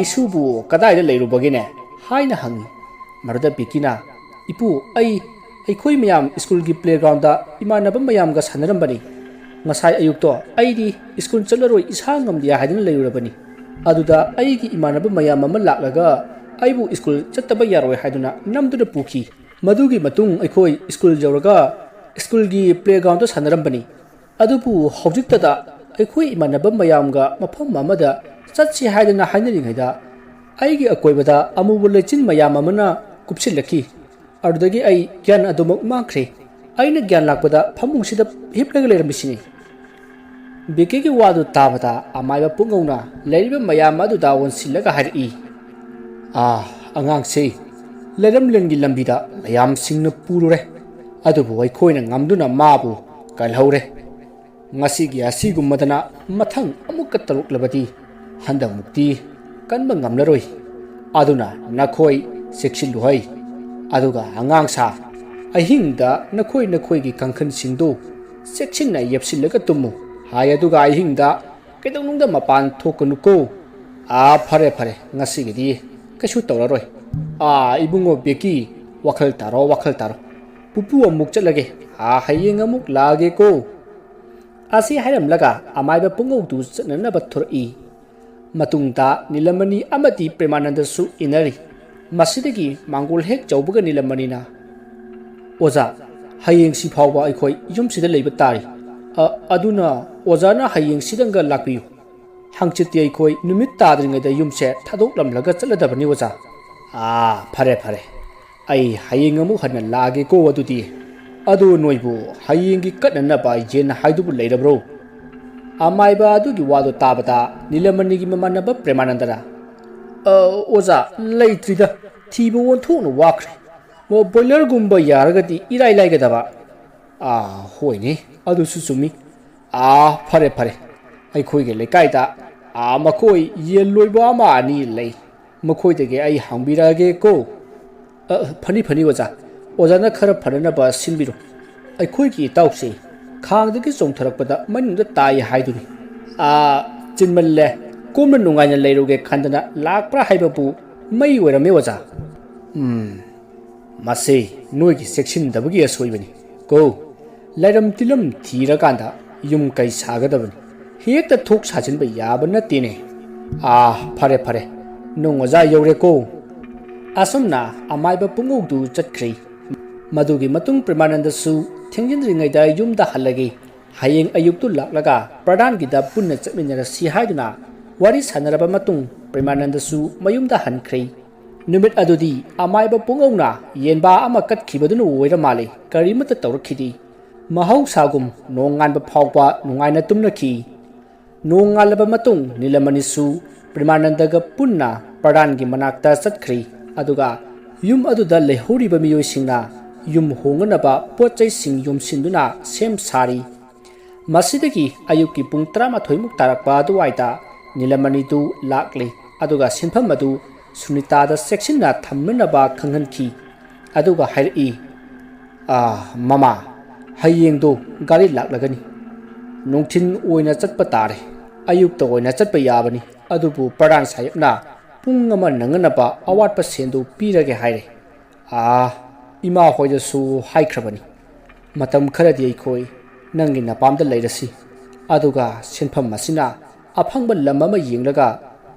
ꯏꯁꯨꯕꯨ ꯀꯗꯥꯏꯗ ꯂꯩꯔꯨꯕꯒꯦꯅꯦ ꯍꯥꯏꯅ ꯍꯪꯉꯤ ꯃꯗꯨꯗ ꯕꯤꯀꯤꯅ ꯏꯄꯨ ꯑꯩꯈꯣꯏ ꯃꯌꯥꯝ ꯁ꯭ꯀꯨꯜꯒꯤ ꯄ꯭ꯂꯦꯒ꯭ꯔꯥꯎꯟꯗ ꯏꯃꯥꯟꯅꯕ ꯃꯌꯥꯝꯒ ꯁꯥꯟꯅꯔꯝꯕꯅꯤ ꯉꯁꯥꯏ ꯑꯌꯨꯛꯇꯣ ꯑꯩꯗꯤ ꯁ꯭ꯀꯨꯜ ꯆꯠꯂꯔꯣꯏ ꯏꯁꯥ ꯉꯝꯗꯦ ꯍꯥꯏꯗꯨꯅ ꯂꯩꯔꯨꯔꯕꯅꯤ ꯑꯗꯨꯗ ꯑꯩꯒꯤ ꯏꯃꯥꯟꯅꯕ ꯃꯌꯥꯝ ꯑꯃ ꯂꯥꯛꯂꯒ ꯑꯩꯕꯨ ꯁ꯭ꯀꯨꯜ ꯆꯠꯇꯕ ꯌꯥꯔꯣꯏ ꯍꯥꯏꯗꯨꯅ ꯅꯝꯗꯨꯅ ꯄꯨꯈꯤ ꯃꯗꯨꯒꯤ ꯃꯇꯨꯡ ꯑꯩꯈꯣꯏ ꯁ꯭ꯀꯨꯜ ꯌꯧꯔꯒ ꯁ꯭ꯀꯨꯜꯒꯤ ꯄ꯭ꯂꯦꯒ꯭ꯔꯥꯎꯟꯗ ꯁꯥꯟꯅꯔꯝꯕꯅꯤ ꯑꯗꯨꯕꯨ ꯍꯧꯖꯤꯛꯇꯗ ꯑꯩꯈꯣꯏ ꯏꯃꯥꯟꯅꯕ ꯃꯌꯥꯝꯒ ꯃꯐꯝ ꯑꯃꯗ ꯆꯠꯁꯤ ꯍꯥꯏꯗꯨꯅ ꯍꯥꯏꯅꯔꯤꯉꯩꯗ ꯑꯩꯒꯤ ꯑꯀꯣꯏꯕꯗ ꯑꯃꯨꯕ ꯂꯩꯆꯤꯟ ꯃꯌꯥꯝ ꯑꯃꯅ ꯀꯨꯞꯁꯤꯜꯂꯛꯈꯤ ꯑꯗꯨꯗꯒꯤ ꯑꯩ ꯒ꯭ꯌꯥꯟ ꯑꯗꯨꯃꯛ ꯃꯥꯡꯈ꯭ꯔꯦ ꯑꯩꯅ ꯒ꯭ꯌꯥꯟ ꯂꯥꯛꯄꯗ ꯐꯃꯨꯡꯁꯤꯗ ꯍꯤꯞꯂꯒ ꯂꯩꯔꯝꯃꯤꯁꯤꯅꯤ ꯕꯤꯀꯤꯒꯤ ꯋꯥꯗꯨ ꯇꯥꯕꯗ ꯑꯃꯥꯏꯕ ꯄꯨꯡꯉꯧꯅ ꯂꯩꯔꯤꯕ ꯃꯌꯥꯝ ꯑꯗꯨꯗ ꯑꯣꯟꯁꯤꯜꯂꯒ ꯍꯥꯏꯔꯛꯏ ꯑꯉꯥꯡꯁꯤ ꯂꯩꯔꯝꯂꯦꯟꯒꯤ ꯂꯝꯕꯤꯗ ꯃꯌꯥꯝꯁꯤꯡꯅ ꯄꯨꯔꯨꯔꯦ ꯑꯗꯨꯕꯨ ꯑꯩꯈꯣꯏꯅ ꯉꯝꯗꯨꯅ ꯃꯥꯕꯨ ꯀꯜꯍꯧꯔꯦ ꯉꯁꯤꯒꯤ ꯑꯁꯤꯒꯨꯝꯕꯗꯅ ꯃꯊꯪ ꯑꯃꯨꯛꯀ ꯇꯧꯔꯛꯂꯕꯗꯤ ꯍꯟꯗꯛꯃꯨꯛꯇꯤ ꯀꯟꯕ ꯉꯝꯂꯔꯣꯏ ꯑꯗꯨꯅ ꯅꯈꯣꯏ ꯆꯦꯛꯁꯤꯜꯂꯨꯍꯩ ꯑꯗꯨꯒ ꯑꯉꯥꯡꯁꯥ ꯑꯍꯤꯡꯗ ꯅꯈꯣꯏꯒꯤ ꯀꯥꯡꯈꯟꯁꯤꯡꯗꯨ ꯆꯦꯛꯁꯤꯟꯅ ꯌꯦꯞꯁꯤꯜꯂꯒ ꯇꯨꯝꯃꯨ ꯍꯥꯏ ꯑꯗꯨꯒ ꯑꯍꯤꯡꯗ ꯀꯩꯗꯧꯅꯨꯡꯗ ꯃꯄꯥꯟ ꯊꯣꯛꯀꯅꯨꯀꯣ ꯐꯔꯦ ꯉꯁꯤꯒꯤꯗꯤ ꯀꯩꯁꯨ ꯇꯧꯔꯔꯣꯏ ꯏꯕꯨꯡꯉꯣ ꯕꯦꯀꯤ ꯋꯥꯈꯜ ꯇꯥꯔꯣ ꯄꯨꯄꯨ ꯑꯃꯨꯛ ꯆꯠꯂꯒꯦ ꯍꯌꯦꯡ ꯑꯃꯨꯛ ꯂꯥꯛꯑꯒꯦꯀꯣ ꯑꯁꯤ ꯍꯥꯏꯔꯝꯂꯒ ꯑꯃꯥꯏꯕ ꯄꯨꯡꯉꯧꯗꯨ ꯆꯠꯅꯅꯕ ꯊꯣꯔꯛꯏ ꯃꯇꯨꯡꯗ ꯅꯤꯂꯃꯅꯤ ꯑꯃꯗꯤ ꯄ꯭ꯔꯦꯃꯥꯅꯟꯗꯁꯨ ꯏꯟꯅꯔꯤ ꯃꯁꯤꯗꯒꯤ ꯃꯥꯡꯒꯣꯜ ꯍꯦꯛ ꯆꯧꯕꯒ ꯅꯤꯂꯃꯅꯤꯅ ꯑꯣꯖꯥ ꯍꯌꯦꯡꯁꯤ ꯐꯥꯎꯕ ꯑꯩꯈꯣꯏ ꯌꯨꯝꯁꯤꯗ ꯂꯩꯕ ꯇꯥꯔꯤ ꯑꯗꯨꯅ ꯑꯣꯖꯥꯅ ꯍꯌꯦꯡꯁꯤꯗꯪꯒ ꯂꯥꯛꯄꯤꯌꯨ ꯍꯪꯆꯤꯠꯇꯤ ꯑꯩꯈꯣꯏ ꯅꯨꯃꯤꯠ ꯇꯥꯗ꯭ꯔꯤꯉꯩꯗ ꯌꯨꯝꯁꯦ ꯊꯥꯗꯣꯛꯂꯝꯂꯒ ꯆꯠꯂꯗꯕꯅꯤ ꯑꯣꯖꯥ ꯐꯔꯦ ꯐꯔꯦ ꯑꯩ ꯍꯌꯦꯡ ꯑꯃꯨꯛ ꯍꯟꯅ ꯂꯥꯛꯑꯒꯦꯀꯣ ꯑꯗꯨꯗꯤ ꯑꯗꯨ ꯅꯣꯏꯕꯨ ꯍꯌꯦꯡꯒꯤ ꯀꯠꯅꯅꯕ ꯌꯦꯟ ꯍꯥꯏꯗꯨꯕꯨ ꯂꯩꯔꯕ꯭ꯔꯣ ꯑꯃꯥꯏꯕ ꯑꯗꯨꯒꯤ ꯋꯥꯗꯨ ꯇꯥꯕꯗ ꯅꯤꯂꯃꯅꯤꯒꯤ ꯃꯃꯥꯟꯅꯕ ꯄ꯭ꯔꯦꯃꯥꯅꯟꯗꯅ ꯑꯣꯖꯥ ꯂꯩꯇ꯭ꯔꯤꯗ ꯊꯤꯕ ꯑꯣꯟꯊꯣꯛꯅ ꯋꯥꯈ꯭ꯔꯦ ꯕꯣꯏꯂꯔꯒꯨꯝꯕ ꯌꯥꯔꯒꯗꯤ ꯏꯔꯥꯏ ꯂꯥꯏꯒꯗꯕ ꯍꯣꯏꯅꯦ ꯑꯗꯨꯁꯨ ꯆꯨꯝꯃꯤ ꯐꯔꯦ ꯐꯔꯦ ꯑꯩꯈꯣꯏꯒꯤ ꯂꯩꯀꯥꯏꯗ ꯃꯈꯣꯏ ꯌꯦꯟ ꯂꯣꯏꯕ ꯑꯃ ꯑꯅꯤ ꯂꯩ ꯃꯈꯣꯏꯗꯒꯤ ꯑꯩ ꯍꯪꯕꯤꯔꯛꯑꯒꯦꯀꯣ ꯐꯅꯤ ꯐꯅꯤ ꯑꯣꯖꯥ ꯑꯣꯖꯥꯅ ꯈꯔ ꯐꯅꯅꯕ ꯁꯤꯟꯕꯤꯔꯣ ꯑꯩꯈꯣꯏꯒꯤ ꯏꯇꯥꯎꯁꯦ ꯈꯥꯡꯗꯒꯤ ꯆꯣꯡꯊꯔꯛꯄꯗ ꯃꯅꯨꯡꯗ ꯇꯥꯏ ꯍꯥꯏꯗꯨꯅꯤ ꯆꯤꯟꯃꯜꯂꯦ ꯀꯣꯝꯅ ꯅꯨꯡꯉꯥꯏꯅ ꯂꯩꯔꯨꯒꯦ ꯈꯟꯗꯅ ꯂꯥꯛꯄ꯭ꯔꯥ ꯍꯥꯏꯕꯕꯨ ꯃꯩ ꯑꯣꯏꯔꯝꯃꯦ ꯑꯣꯖꯥ ꯃꯁꯤ ꯅꯣꯏꯒꯤ ꯆꯦꯛꯁꯤꯟꯗꯕꯒꯤ ꯑꯁꯣꯏꯕꯅꯤ ꯀꯣ ꯂꯩꯔꯝ ꯇꯤꯂꯝ ꯊꯤꯔꯀꯥꯟꯗ ꯌꯨꯝ ꯀꯩ ꯁꯥꯒꯗꯕꯅꯤ ꯍꯦꯛꯇ ꯊꯣꯛ ꯁꯥꯖꯤꯟꯕ ꯌꯥꯕ ꯅꯠꯇꯦꯅꯦ ꯐꯔꯦ ꯐꯔꯦ ꯅꯣꯡ ꯑꯣꯖꯥ ꯌꯧꯔꯦꯀꯣ ꯑꯁꯨꯝꯅ ꯑꯃꯥꯏꯕ ꯄꯨꯡꯉꯧꯗꯨ ꯆꯠꯈ꯭ꯔꯤ ꯃꯗꯨꯒꯤ ꯃꯇꯨꯡ ꯄ꯭ꯔꯦꯃꯥꯅꯟꯗꯁꯨ ꯊꯦꯡꯖꯤꯟꯗ꯭ꯔꯤꯉꯩꯗ ꯌꯨꯝꯗ ꯍꯜꯂꯒꯦ ꯍꯌꯦꯡ ꯑꯌꯨꯛꯇꯨ ꯂꯥꯛꯂꯒ ꯄ꯭ꯔꯙꯥꯟꯒꯤꯗ ꯄꯨꯟꯅ ꯆꯠꯃꯤꯟꯅꯔꯁꯤ ꯍꯥꯏꯗꯨꯅ ꯋꯥꯔꯤ ꯁꯥꯟꯅꯔꯕ ꯃꯇꯨꯡ ꯄ꯭ꯔꯦꯃꯥꯅꯟꯗꯁꯨ ꯃꯌꯨꯝꯗ ꯍꯟꯈ꯭ꯔꯦ ꯅꯨꯃꯤꯠ ꯑꯗꯨꯗꯤ ꯑꯃꯥꯏꯕ ꯄꯨꯡꯉꯧꯅ ꯌꯦꯟꯕꯥ ꯑꯃ ꯀꯠꯈꯤꯕꯗꯨꯅ ꯑꯣꯏꯔ ꯃꯥꯜꯂꯤ ꯀꯔꯤꯃꯠꯇ ꯇꯧꯔꯛꯈꯤꯗꯦ ꯃꯍꯧꯁꯥꯒꯨꯝ ꯅꯣꯡꯉꯥꯟꯕ ꯐꯥꯎꯕ ꯅꯨꯡꯉꯥꯏꯅ ꯇꯨꯝꯅꯈꯤ ꯅꯣꯡꯉꯥꯜꯂꯕ ꯃꯇꯨꯡ ꯅꯤꯂꯃꯅꯤꯁꯨ ꯄ꯭ꯔꯦꯃꯥꯅꯟꯗꯒ ꯄꯨꯟꯅ ꯄ꯭ꯔꯙꯥꯟꯒꯤ ꯃꯅꯥꯛꯇ ꯆꯠꯈ꯭ꯔꯤ ꯑꯗꯨꯒ ꯌꯨꯝ ꯑꯗꯨꯗ ꯂꯩꯍꯧꯔꯤꯕ ꯃꯤꯑꯣꯏꯁꯤꯡꯅ ꯌꯨꯝ ꯍꯣꯡꯅꯅꯕ ꯄꯣꯠꯆꯩꯁꯤꯡ ꯌꯣꯝꯁꯤꯟꯗꯨꯅ ꯁꯦꯝ ꯁꯥꯔꯤ ꯃꯁꯤꯗꯒꯤ ꯑꯌꯨꯛꯀꯤ ꯄꯨꯡ 12ꯃꯨꯛ ꯇꯥꯔꯛꯄ ꯑꯗꯨꯋꯥꯏꯗ ꯅꯤꯂꯃꯅꯤꯗꯨ ꯂꯥꯛꯂꯤ ꯑꯗꯨꯒ ꯁꯤꯟꯐꯝ ꯑꯗꯨ ꯁꯨꯅꯤꯇꯥꯗ ꯆꯦꯛꯁꯤꯟꯅ ꯊꯝꯅꯅꯕ ꯈꯪꯍꯟꯈꯤ ꯑꯗꯨꯒ ꯍꯥꯏꯔꯛꯏ ꯃꯃꯥ ꯍꯌꯦꯡꯗꯣ ꯒꯥꯔꯤ ꯂꯥꯛꯂꯒꯅꯤ ꯅꯨꯡꯊꯤꯟ ꯑꯣꯏꯅ ꯆꯠꯄ ꯇꯥꯔꯦ ꯑꯌꯨꯛꯇ ꯑꯣꯏꯅ ꯆꯠꯄ ꯌꯥꯕꯅꯤ ꯑꯗꯨꯕꯨ ꯄ꯭ꯔꯙꯥꯟ ꯁꯥꯍꯦꯕꯅ ꯄꯨꯡ ꯑꯃ ꯅꯪꯅꯅꯕ ꯑꯋꯥꯠꯄ ꯁꯦꯟꯗꯨ ꯄꯤꯔꯒꯦ ꯍꯥꯏꯔꯦ ꯏꯃꯥ ꯍꯣꯏꯗꯁꯨ ꯍꯥꯏꯈ꯭ꯔꯕꯅꯤ ꯃꯇꯝ ꯈꯔꯗꯤ ꯑꯩꯈꯣꯏ ꯅꯪꯒꯤ ꯅꯄꯥꯝꯗ ꯂꯩꯔꯁꯤ ꯑꯗꯨꯒ ꯁꯤꯟꯐꯝ ꯑꯁꯤꯅ ꯑꯐꯪꯕ ꯂꯝ ꯑꯃ ꯌꯦꯡꯂꯒ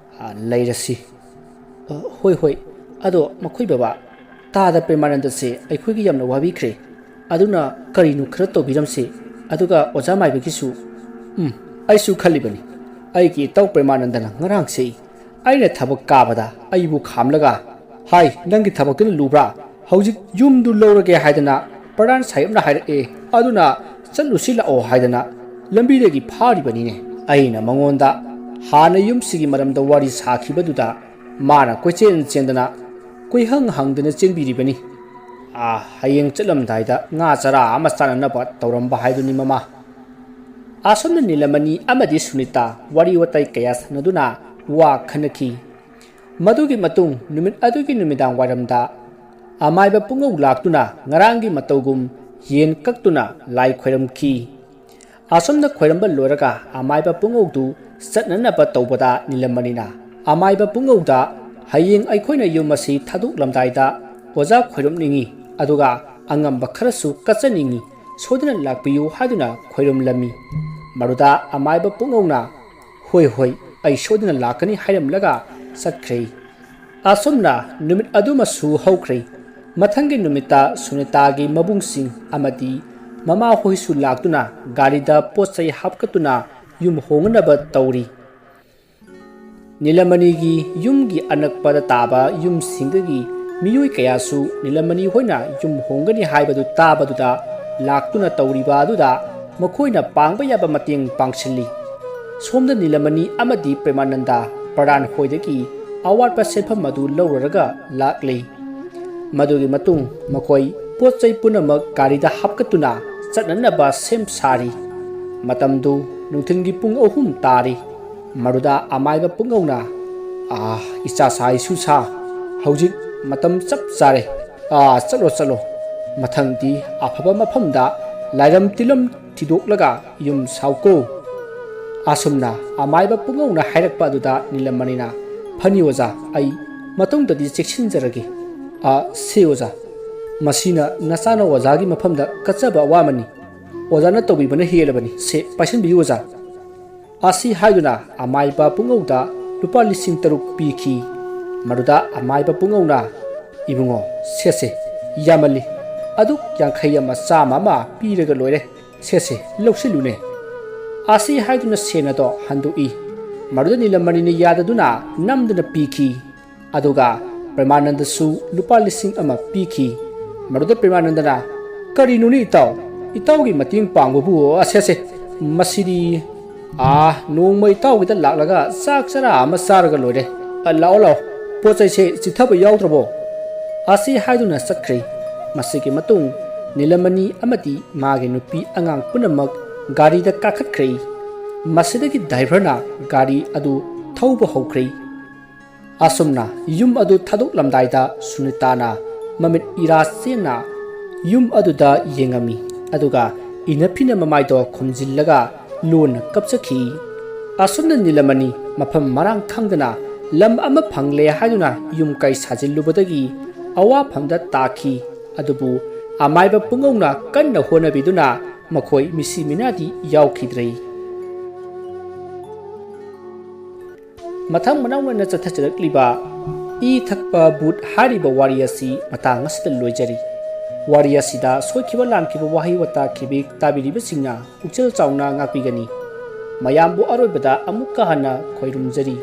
ꯂꯩꯔꯁꯤ ꯍꯣꯏ ꯍꯣꯏ ꯑꯗꯣ ꯃꯈꯣꯏ ꯕꯕꯥ ꯇꯥꯗ ꯄ꯭ꯔꯦꯃꯥꯅꯟꯗꯁꯦ ꯑꯩꯈꯣꯏꯒꯤ ꯌꯥꯝꯅ ꯋꯥꯕꯤꯈ꯭ꯔꯦ ꯑꯗꯨꯅ ꯀꯔꯤꯅꯣ ꯈꯔ ꯇꯧꯕꯤꯔꯝꯁꯦ ꯑꯗꯨꯒ ꯑꯣꯖꯥ ꯃꯥꯏꯕꯒꯤꯁꯨ ꯑꯩꯁꯨ ꯈꯜꯂꯤꯕꯅꯤ ꯑꯩꯒꯤ ꯏꯇꯥꯎ ꯄ꯭ꯔꯦꯃꯥꯅꯟꯗꯅ ꯉꯔꯥꯡꯁꯦ ꯑꯩꯅ ꯊꯕꯛ ꯀꯥꯕꯗ ꯑꯩꯕꯨ ꯈꯥꯝꯂꯒ ꯍꯥꯏ ꯅꯪꯒꯤ ꯊꯕꯛꯇꯨꯅ ꯂꯨꯕ꯭ꯔꯥ ꯍꯧꯖꯤꯛ ꯌꯨꯝꯗꯨ ꯂꯧꯔꯒꯦ ꯍꯥꯏꯗꯅ ꯄ꯭ꯔꯙꯥꯟ ꯁꯥꯍꯦꯕꯅ ꯍꯥꯏꯔꯛꯑꯦ ꯑꯗꯨꯅ ꯆꯠꯂꯨꯁꯤ ꯂꯥꯛꯑꯣ ꯍꯥꯏꯗꯅ ꯂꯝꯕꯤꯗꯒꯤ ꯐꯥꯔꯤꯕꯅꯤꯅꯦ ꯑꯩꯅ ꯃꯉꯣꯟꯗ ꯍꯥꯟꯅ ꯌꯨꯝꯁꯤꯒꯤ ꯃꯔꯝꯗ ꯋꯥꯔꯤ ꯁꯥꯈꯤꯕꯗꯨꯗ ꯃꯥꯅ ꯀꯣꯏꯆꯦꯟ ꯆꯦꯟꯗꯅ ꯀꯣꯏꯍꯪ ꯍꯪꯗꯅ ꯆꯦꯟꯕꯤꯔꯤꯕꯅꯤ ꯍꯌꯦꯡ ꯆꯠꯂꯝꯗꯥꯏꯗ ꯉꯥ ꯆꯔꯥ ꯑꯃ ꯆꯥꯅꯅꯕ ꯇꯧꯔꯝꯕ ꯍꯥꯏꯗꯨꯅꯤ ꯃꯃꯥ ꯑꯁꯣꯝꯅ ꯅꯤꯂꯃꯅꯤ ꯑꯃꯗꯤ ꯁꯨꯅꯤꯇꯥ ꯋꯥꯔꯤ ꯋꯥꯇꯥꯏ ꯀꯌꯥ ꯁꯥꯟꯅꯗꯨꯅ ꯋꯥ ꯈꯟꯅꯈꯤ ꯃꯗꯨꯒꯤ ꯃꯇꯨꯡ ꯅꯨꯃꯤꯠ ꯑꯗꯨꯒꯤ ꯅꯨꯃꯤꯗꯥꯡ ꯋꯥꯏꯔꯝꯗ ꯑꯃꯥꯏꯕ ꯄꯨꯡꯉꯧ ꯂꯥꯛꯇꯨꯅ ꯉꯔꯥꯡꯒꯤ ꯃꯇꯧꯒꯨꯝ ꯌꯦꯟ ꯀꯛꯇꯨꯅ ꯂꯥꯏ ꯈꯣꯏꯔꯝꯈꯤ ꯑꯁꯣꯝꯅ ꯈꯣꯏꯔꯝꯕ ꯂꯣꯏꯔꯒ ꯑꯃꯥꯏꯕ ꯄꯨꯡꯉꯧꯗꯨ ꯆꯠꯅꯅꯕ ꯇꯧꯕꯗ ꯅꯤꯂꯃꯅꯤꯅ ꯑꯃꯥꯏꯕ ꯄꯨꯡꯉꯧꯗ ꯍꯌꯦꯡ ꯑꯩꯈꯣꯏꯅ ꯌꯨꯝ ꯑꯁꯤ ꯊꯥꯗꯣꯛꯂꯝꯗꯥꯏꯗ ꯑꯣꯖꯥ ꯈꯣꯏꯔꯝꯅꯤꯡꯉꯤ ꯑꯗꯨꯒ ꯑꯉꯝꯕ ꯈꯔꯁꯨ ꯀꯠꯆꯅꯤꯡꯉꯤ ꯁꯣꯏꯗꯅ ꯂꯥꯛꯄꯤꯌꯨ ꯍꯥꯏꯗꯨꯅ ꯈꯣꯏꯔꯝꯂꯝꯃꯤ ꯃꯗꯨꯗ ꯑꯃꯥꯏꯕ ꯄꯨꯡꯉꯧꯅ ꯍꯣꯏ ꯍꯣꯏ ꯑꯩ ꯁꯣꯏꯗꯅ ꯂꯥꯛꯀꯅꯤ ꯍꯥꯏꯔꯝꯂꯒ ꯆꯠꯈ꯭ꯔꯦ ꯑꯁꯣꯝꯅ ꯅꯨꯃꯤꯠ ꯑꯗꯨꯃꯁꯨ ꯍꯧꯈ꯭ꯔꯦ ꯃꯊꯪꯒꯤ ꯅꯨꯃꯤꯠꯇ ꯁꯨꯅꯤꯇꯥꯒꯤ ꯃꯕꯨꯡꯁꯤꯡ ꯑꯃꯗꯤ ꯃꯃꯥ ꯍꯣꯏꯁꯨ ꯂꯥꯛꯇꯨꯅ ꯒꯥꯔꯤꯗ ꯄꯣꯠꯆꯩ ꯍꯥꯞꯀꯠꯇꯨꯅ ꯌꯨꯝ ꯍꯣꯡꯅꯅꯕ ꯇꯧꯔꯤ ꯅꯤꯂꯃꯅꯤꯒꯤ ꯌꯨꯝꯒꯤ ꯑꯅꯛꯄꯗ ꯇꯥꯕ ꯌꯨꯝꯁꯤꯡꯗꯒꯤ ꯃꯤꯑꯣꯏ ꯀꯌꯥꯁꯨ ꯅꯤꯂꯃꯅꯤ ꯍꯣꯏꯅ ꯌꯨꯝ ꯍꯣꯡꯒꯅꯤ ꯍꯥꯏꯕꯗꯨ ꯇꯥꯕꯗꯨꯗ ꯂꯥꯛꯇꯨꯅ ꯇꯧꯔꯤꯕ ꯑꯗꯨꯗ ꯃꯈꯣꯏꯅ ꯄꯥꯡꯕ ꯌꯥꯕ ꯃꯇꯦꯡ ꯄꯥꯡꯁꯤꯜꯂꯤ ꯁꯣꯝꯗ ꯅꯤꯂꯃꯅꯤ ꯑꯃꯗꯤ ꯄ꯭ꯔꯦꯃꯥꯅꯟꯗ ꯄ꯭ꯔꯙꯥꯟ ꯍꯣꯏꯗꯒꯤ ꯑꯋꯥꯠꯄ ꯁꯦꯟꯐꯝ ꯑꯗꯨ ꯂꯧꯔꯒ ꯂꯥꯛꯂꯤ ꯃꯗꯨꯒꯤ ꯃꯇꯨꯡ ꯃꯈꯣꯏ ꯄꯣꯠꯆꯩ ꯄꯨꯝꯅꯃꯛ ꯒꯥꯔꯤꯗ ꯍꯥꯞꯀꯠꯇꯨꯅ ꯆꯠꯅꯅꯕ ꯁꯦꯝ ꯁꯥꯔꯤ ꯃꯇꯝꯗꯨ ꯅꯨꯡꯊꯤꯜꯒꯤ ꯄꯨꯡ 3 ꯇꯥꯔꯤ ꯃꯗꯨꯗ ꯑꯃꯥꯏꯕ ꯄꯨꯡꯉꯧꯅ ꯏꯆꯥ ꯁꯥ ꯏꯁꯨ ꯁꯥ ꯍꯧꯖꯤꯛ ꯃꯇꯝ ꯆꯞ ꯆꯥꯔꯦ ꯆꯠꯂꯣ ꯃꯊꯪꯗꯤ ꯑꯐꯕ ꯃꯐꯝꯗ ꯂꯥꯏꯔꯝ ꯇꯤꯂꯝ ꯊꯤꯗꯣꯛꯂꯒ ꯌꯨꯝ ꯁꯥꯎꯀꯣ ꯑꯁꯨꯝꯅ ꯑꯃꯥꯏꯕ ꯄꯨꯡꯉꯧꯅ ꯍꯥꯏꯔꯛꯄ ꯑꯗꯨꯗ ꯅꯤꯂꯃꯅꯤꯅ ꯐꯅꯤ ꯑꯣꯖꯥ ꯑꯩ ꯃꯇꯨꯡꯗꯗꯤ ꯆꯦꯛꯁꯤꯟꯖꯔꯒꯦ ꯁꯦ ꯑꯣꯖꯥ ꯃꯁꯤꯅ ꯅꯆꯥꯅ ꯑꯣꯖꯥꯒꯤ ꯃꯐꯝꯗ ꯀꯠꯆꯕ ꯑꯋꯥꯃꯟꯅꯤ ꯑꯣꯖꯥꯅ ꯇꯧꯕꯤꯕꯅ ꯍꯦꯜꯂꯕꯅꯤ ꯁꯦ ꯄꯥꯏꯁꯟꯕꯤꯌꯨ ꯑꯣꯖꯥ ꯑꯁꯤ ꯍꯥꯏꯗꯨꯅ ꯑꯃꯥꯏꯕ ꯄꯨꯡꯉꯧꯗ ꯂꯨꯄꯥ 6,000 ꯄꯤꯈꯤ ꯃꯗꯨꯗ ꯑꯃꯥꯏꯕ ꯄꯨꯡꯉꯧꯅ ꯏꯕꯨꯡꯉꯣ ꯁꯦꯁꯦ ꯌꯥꯝꯃꯜꯂꯤ ꯑꯗꯨꯛ 50 ꯑꯃ 100 ꯑꯃ ꯄꯤꯔꯒ ꯂꯣꯏꯔꯦ ꯁꯦꯁꯦ ꯂꯧꯁꯤꯜꯂꯨꯅꯦ ꯑꯁꯤ ꯍꯥꯏꯗꯨꯅ ꯁꯦꯟ ꯑꯗꯣ ꯍꯟꯗꯣꯛꯏ ꯃꯗꯨꯗ ꯅꯤꯂꯃꯅꯤꯅ ꯌꯥꯗꯗꯨꯅ ꯅꯝꯗꯨꯅ ꯄꯤꯈꯤ ꯑꯗꯨꯒ ꯄ꯭ꯔꯦꯃꯥꯅꯟꯗꯁꯨ ꯂꯨꯄꯥ 1,000 ꯄꯤꯈꯤ ꯃꯗꯨꯗ ꯄ꯭ꯔꯦꯃꯥꯅꯟꯗꯅ ꯀꯔꯤꯅꯣꯅꯤ ꯏꯇꯥꯎꯒꯤ ꯃꯇꯦꯡ ꯄꯥꯡꯕꯕꯨ ꯑꯁꯦ ꯃꯁꯤꯗꯤ ꯅꯣꯡꯃ ꯏꯇꯥꯎꯒꯤꯗ ꯂꯥꯛꯂꯒ ꯆꯥꯛ ꯆꯔꯥ ꯑꯃ ꯆꯥꯔꯒ ꯂꯣꯏꯔꯦ ꯂꯥꯛꯑꯣ ꯄꯣꯠ ꯆꯩꯁꯦ ꯆꯤꯊꯕ ꯌꯥꯎꯗ꯭ꯔꯕꯣ ꯑꯁꯤ ꯍꯥꯏꯗꯨꯅ ꯆꯠꯈ꯭ꯔꯦ ꯃꯁꯤꯒꯤ ꯃꯇꯨꯡ ꯅꯤꯂꯃꯅꯤ ꯑꯃꯗꯤ ꯃꯥꯒꯤ ꯅꯨꯄꯤ ꯑꯉꯥꯡ ꯄꯨꯝꯅꯃꯛ ꯒꯥꯔꯤꯗ ꯀꯥꯈꯠꯈ꯭ꯔꯦ ꯃꯁꯤꯗꯒꯤ ꯗ꯭ꯔꯥꯏꯚꯔꯅ ꯒꯥꯔꯤ ꯑꯗꯨ ꯊꯧꯕ ꯍꯧꯈ꯭ꯔꯦ ꯑꯁꯨꯝꯅ ꯌꯨꯝ ꯑꯗꯨ ꯊꯥꯗꯣꯛꯂꯝꯗꯥꯏꯗ ꯁꯨꯅꯤꯇꯥꯅ ꯃꯃꯤꯠ ꯏꯔꯥ ꯆꯦꯡꯅ ꯌꯨꯝ ꯑꯗꯨꯗ ꯌꯦꯡꯉꯝꯃꯤ ꯑꯗꯨꯒ ꯏꯅꯐꯤꯅ ꯃꯃꯥꯏꯗꯣ ꯈꯨꯝꯖꯤꯜꯂꯒ ꯂꯣꯟꯅ ꯀꯞꯆꯈꯤ ꯑꯁꯨꯝꯅ ꯅꯤꯂꯃꯅꯤ ꯃꯐꯝ ꯃꯔꯥꯡ ꯈꯪꯗꯅ ꯂꯝ ꯑꯃ ꯐꯪꯂꯦ ꯍꯥꯏꯗꯨꯅ ꯌꯨꯝ ꯀꯩ ꯁꯥꯖꯤꯜꯂꯨꯕꯗꯒꯤ ꯑꯋꯥꯐꯝꯗ ꯇꯥꯈꯤ ꯑꯗꯨꯕꯨ ꯑꯃꯥꯏꯕ ꯄꯨꯡꯉꯧꯅ ꯀꯟꯅ ꯍꯣꯠꯅꯕꯤꯗꯨꯅ ꯃꯈꯣꯏ ꯃꯤꯁꯤ ꯃꯤꯅꯥꯗꯤ ꯌꯥꯎꯈꯤꯗ꯭ꯔꯦ ꯃꯊꯪ ꯃꯅꯥꯎ ꯅꯥꯏꯅ ꯆꯠꯊꯖꯔꯛꯂꯤꯕ ꯏ ꯊꯛꯄ ꯕꯨꯠ ꯍꯥꯏꯔꯤꯕ ꯋꯥꯔꯤ ꯑꯁꯤ ꯃꯇꯥꯡ ꯑꯁꯤꯗ ꯂꯣꯏꯖꯔꯤ ꯋꯥꯔꯤ ꯑꯁꯤꯗ ꯁꯣꯏꯈꯤꯕ ꯂꯥꯟꯈꯤꯕ ꯋꯥꯍꯩ ꯋꯥꯇꯥ ꯇꯥꯕꯤꯔꯤꯕꯁꯤꯡꯅ ꯄꯨꯛꯆꯦꯜ ꯆꯥꯎꯅ ꯉꯥꯛꯄꯤꯒꯅꯤ ꯃꯌꯥꯝꯕꯨ ꯑꯔꯣꯏꯕꯗ ꯑꯃꯨꯛꯀ ꯍꯟꯅ ꯈꯣꯏꯔꯨꯝꯖꯔꯤ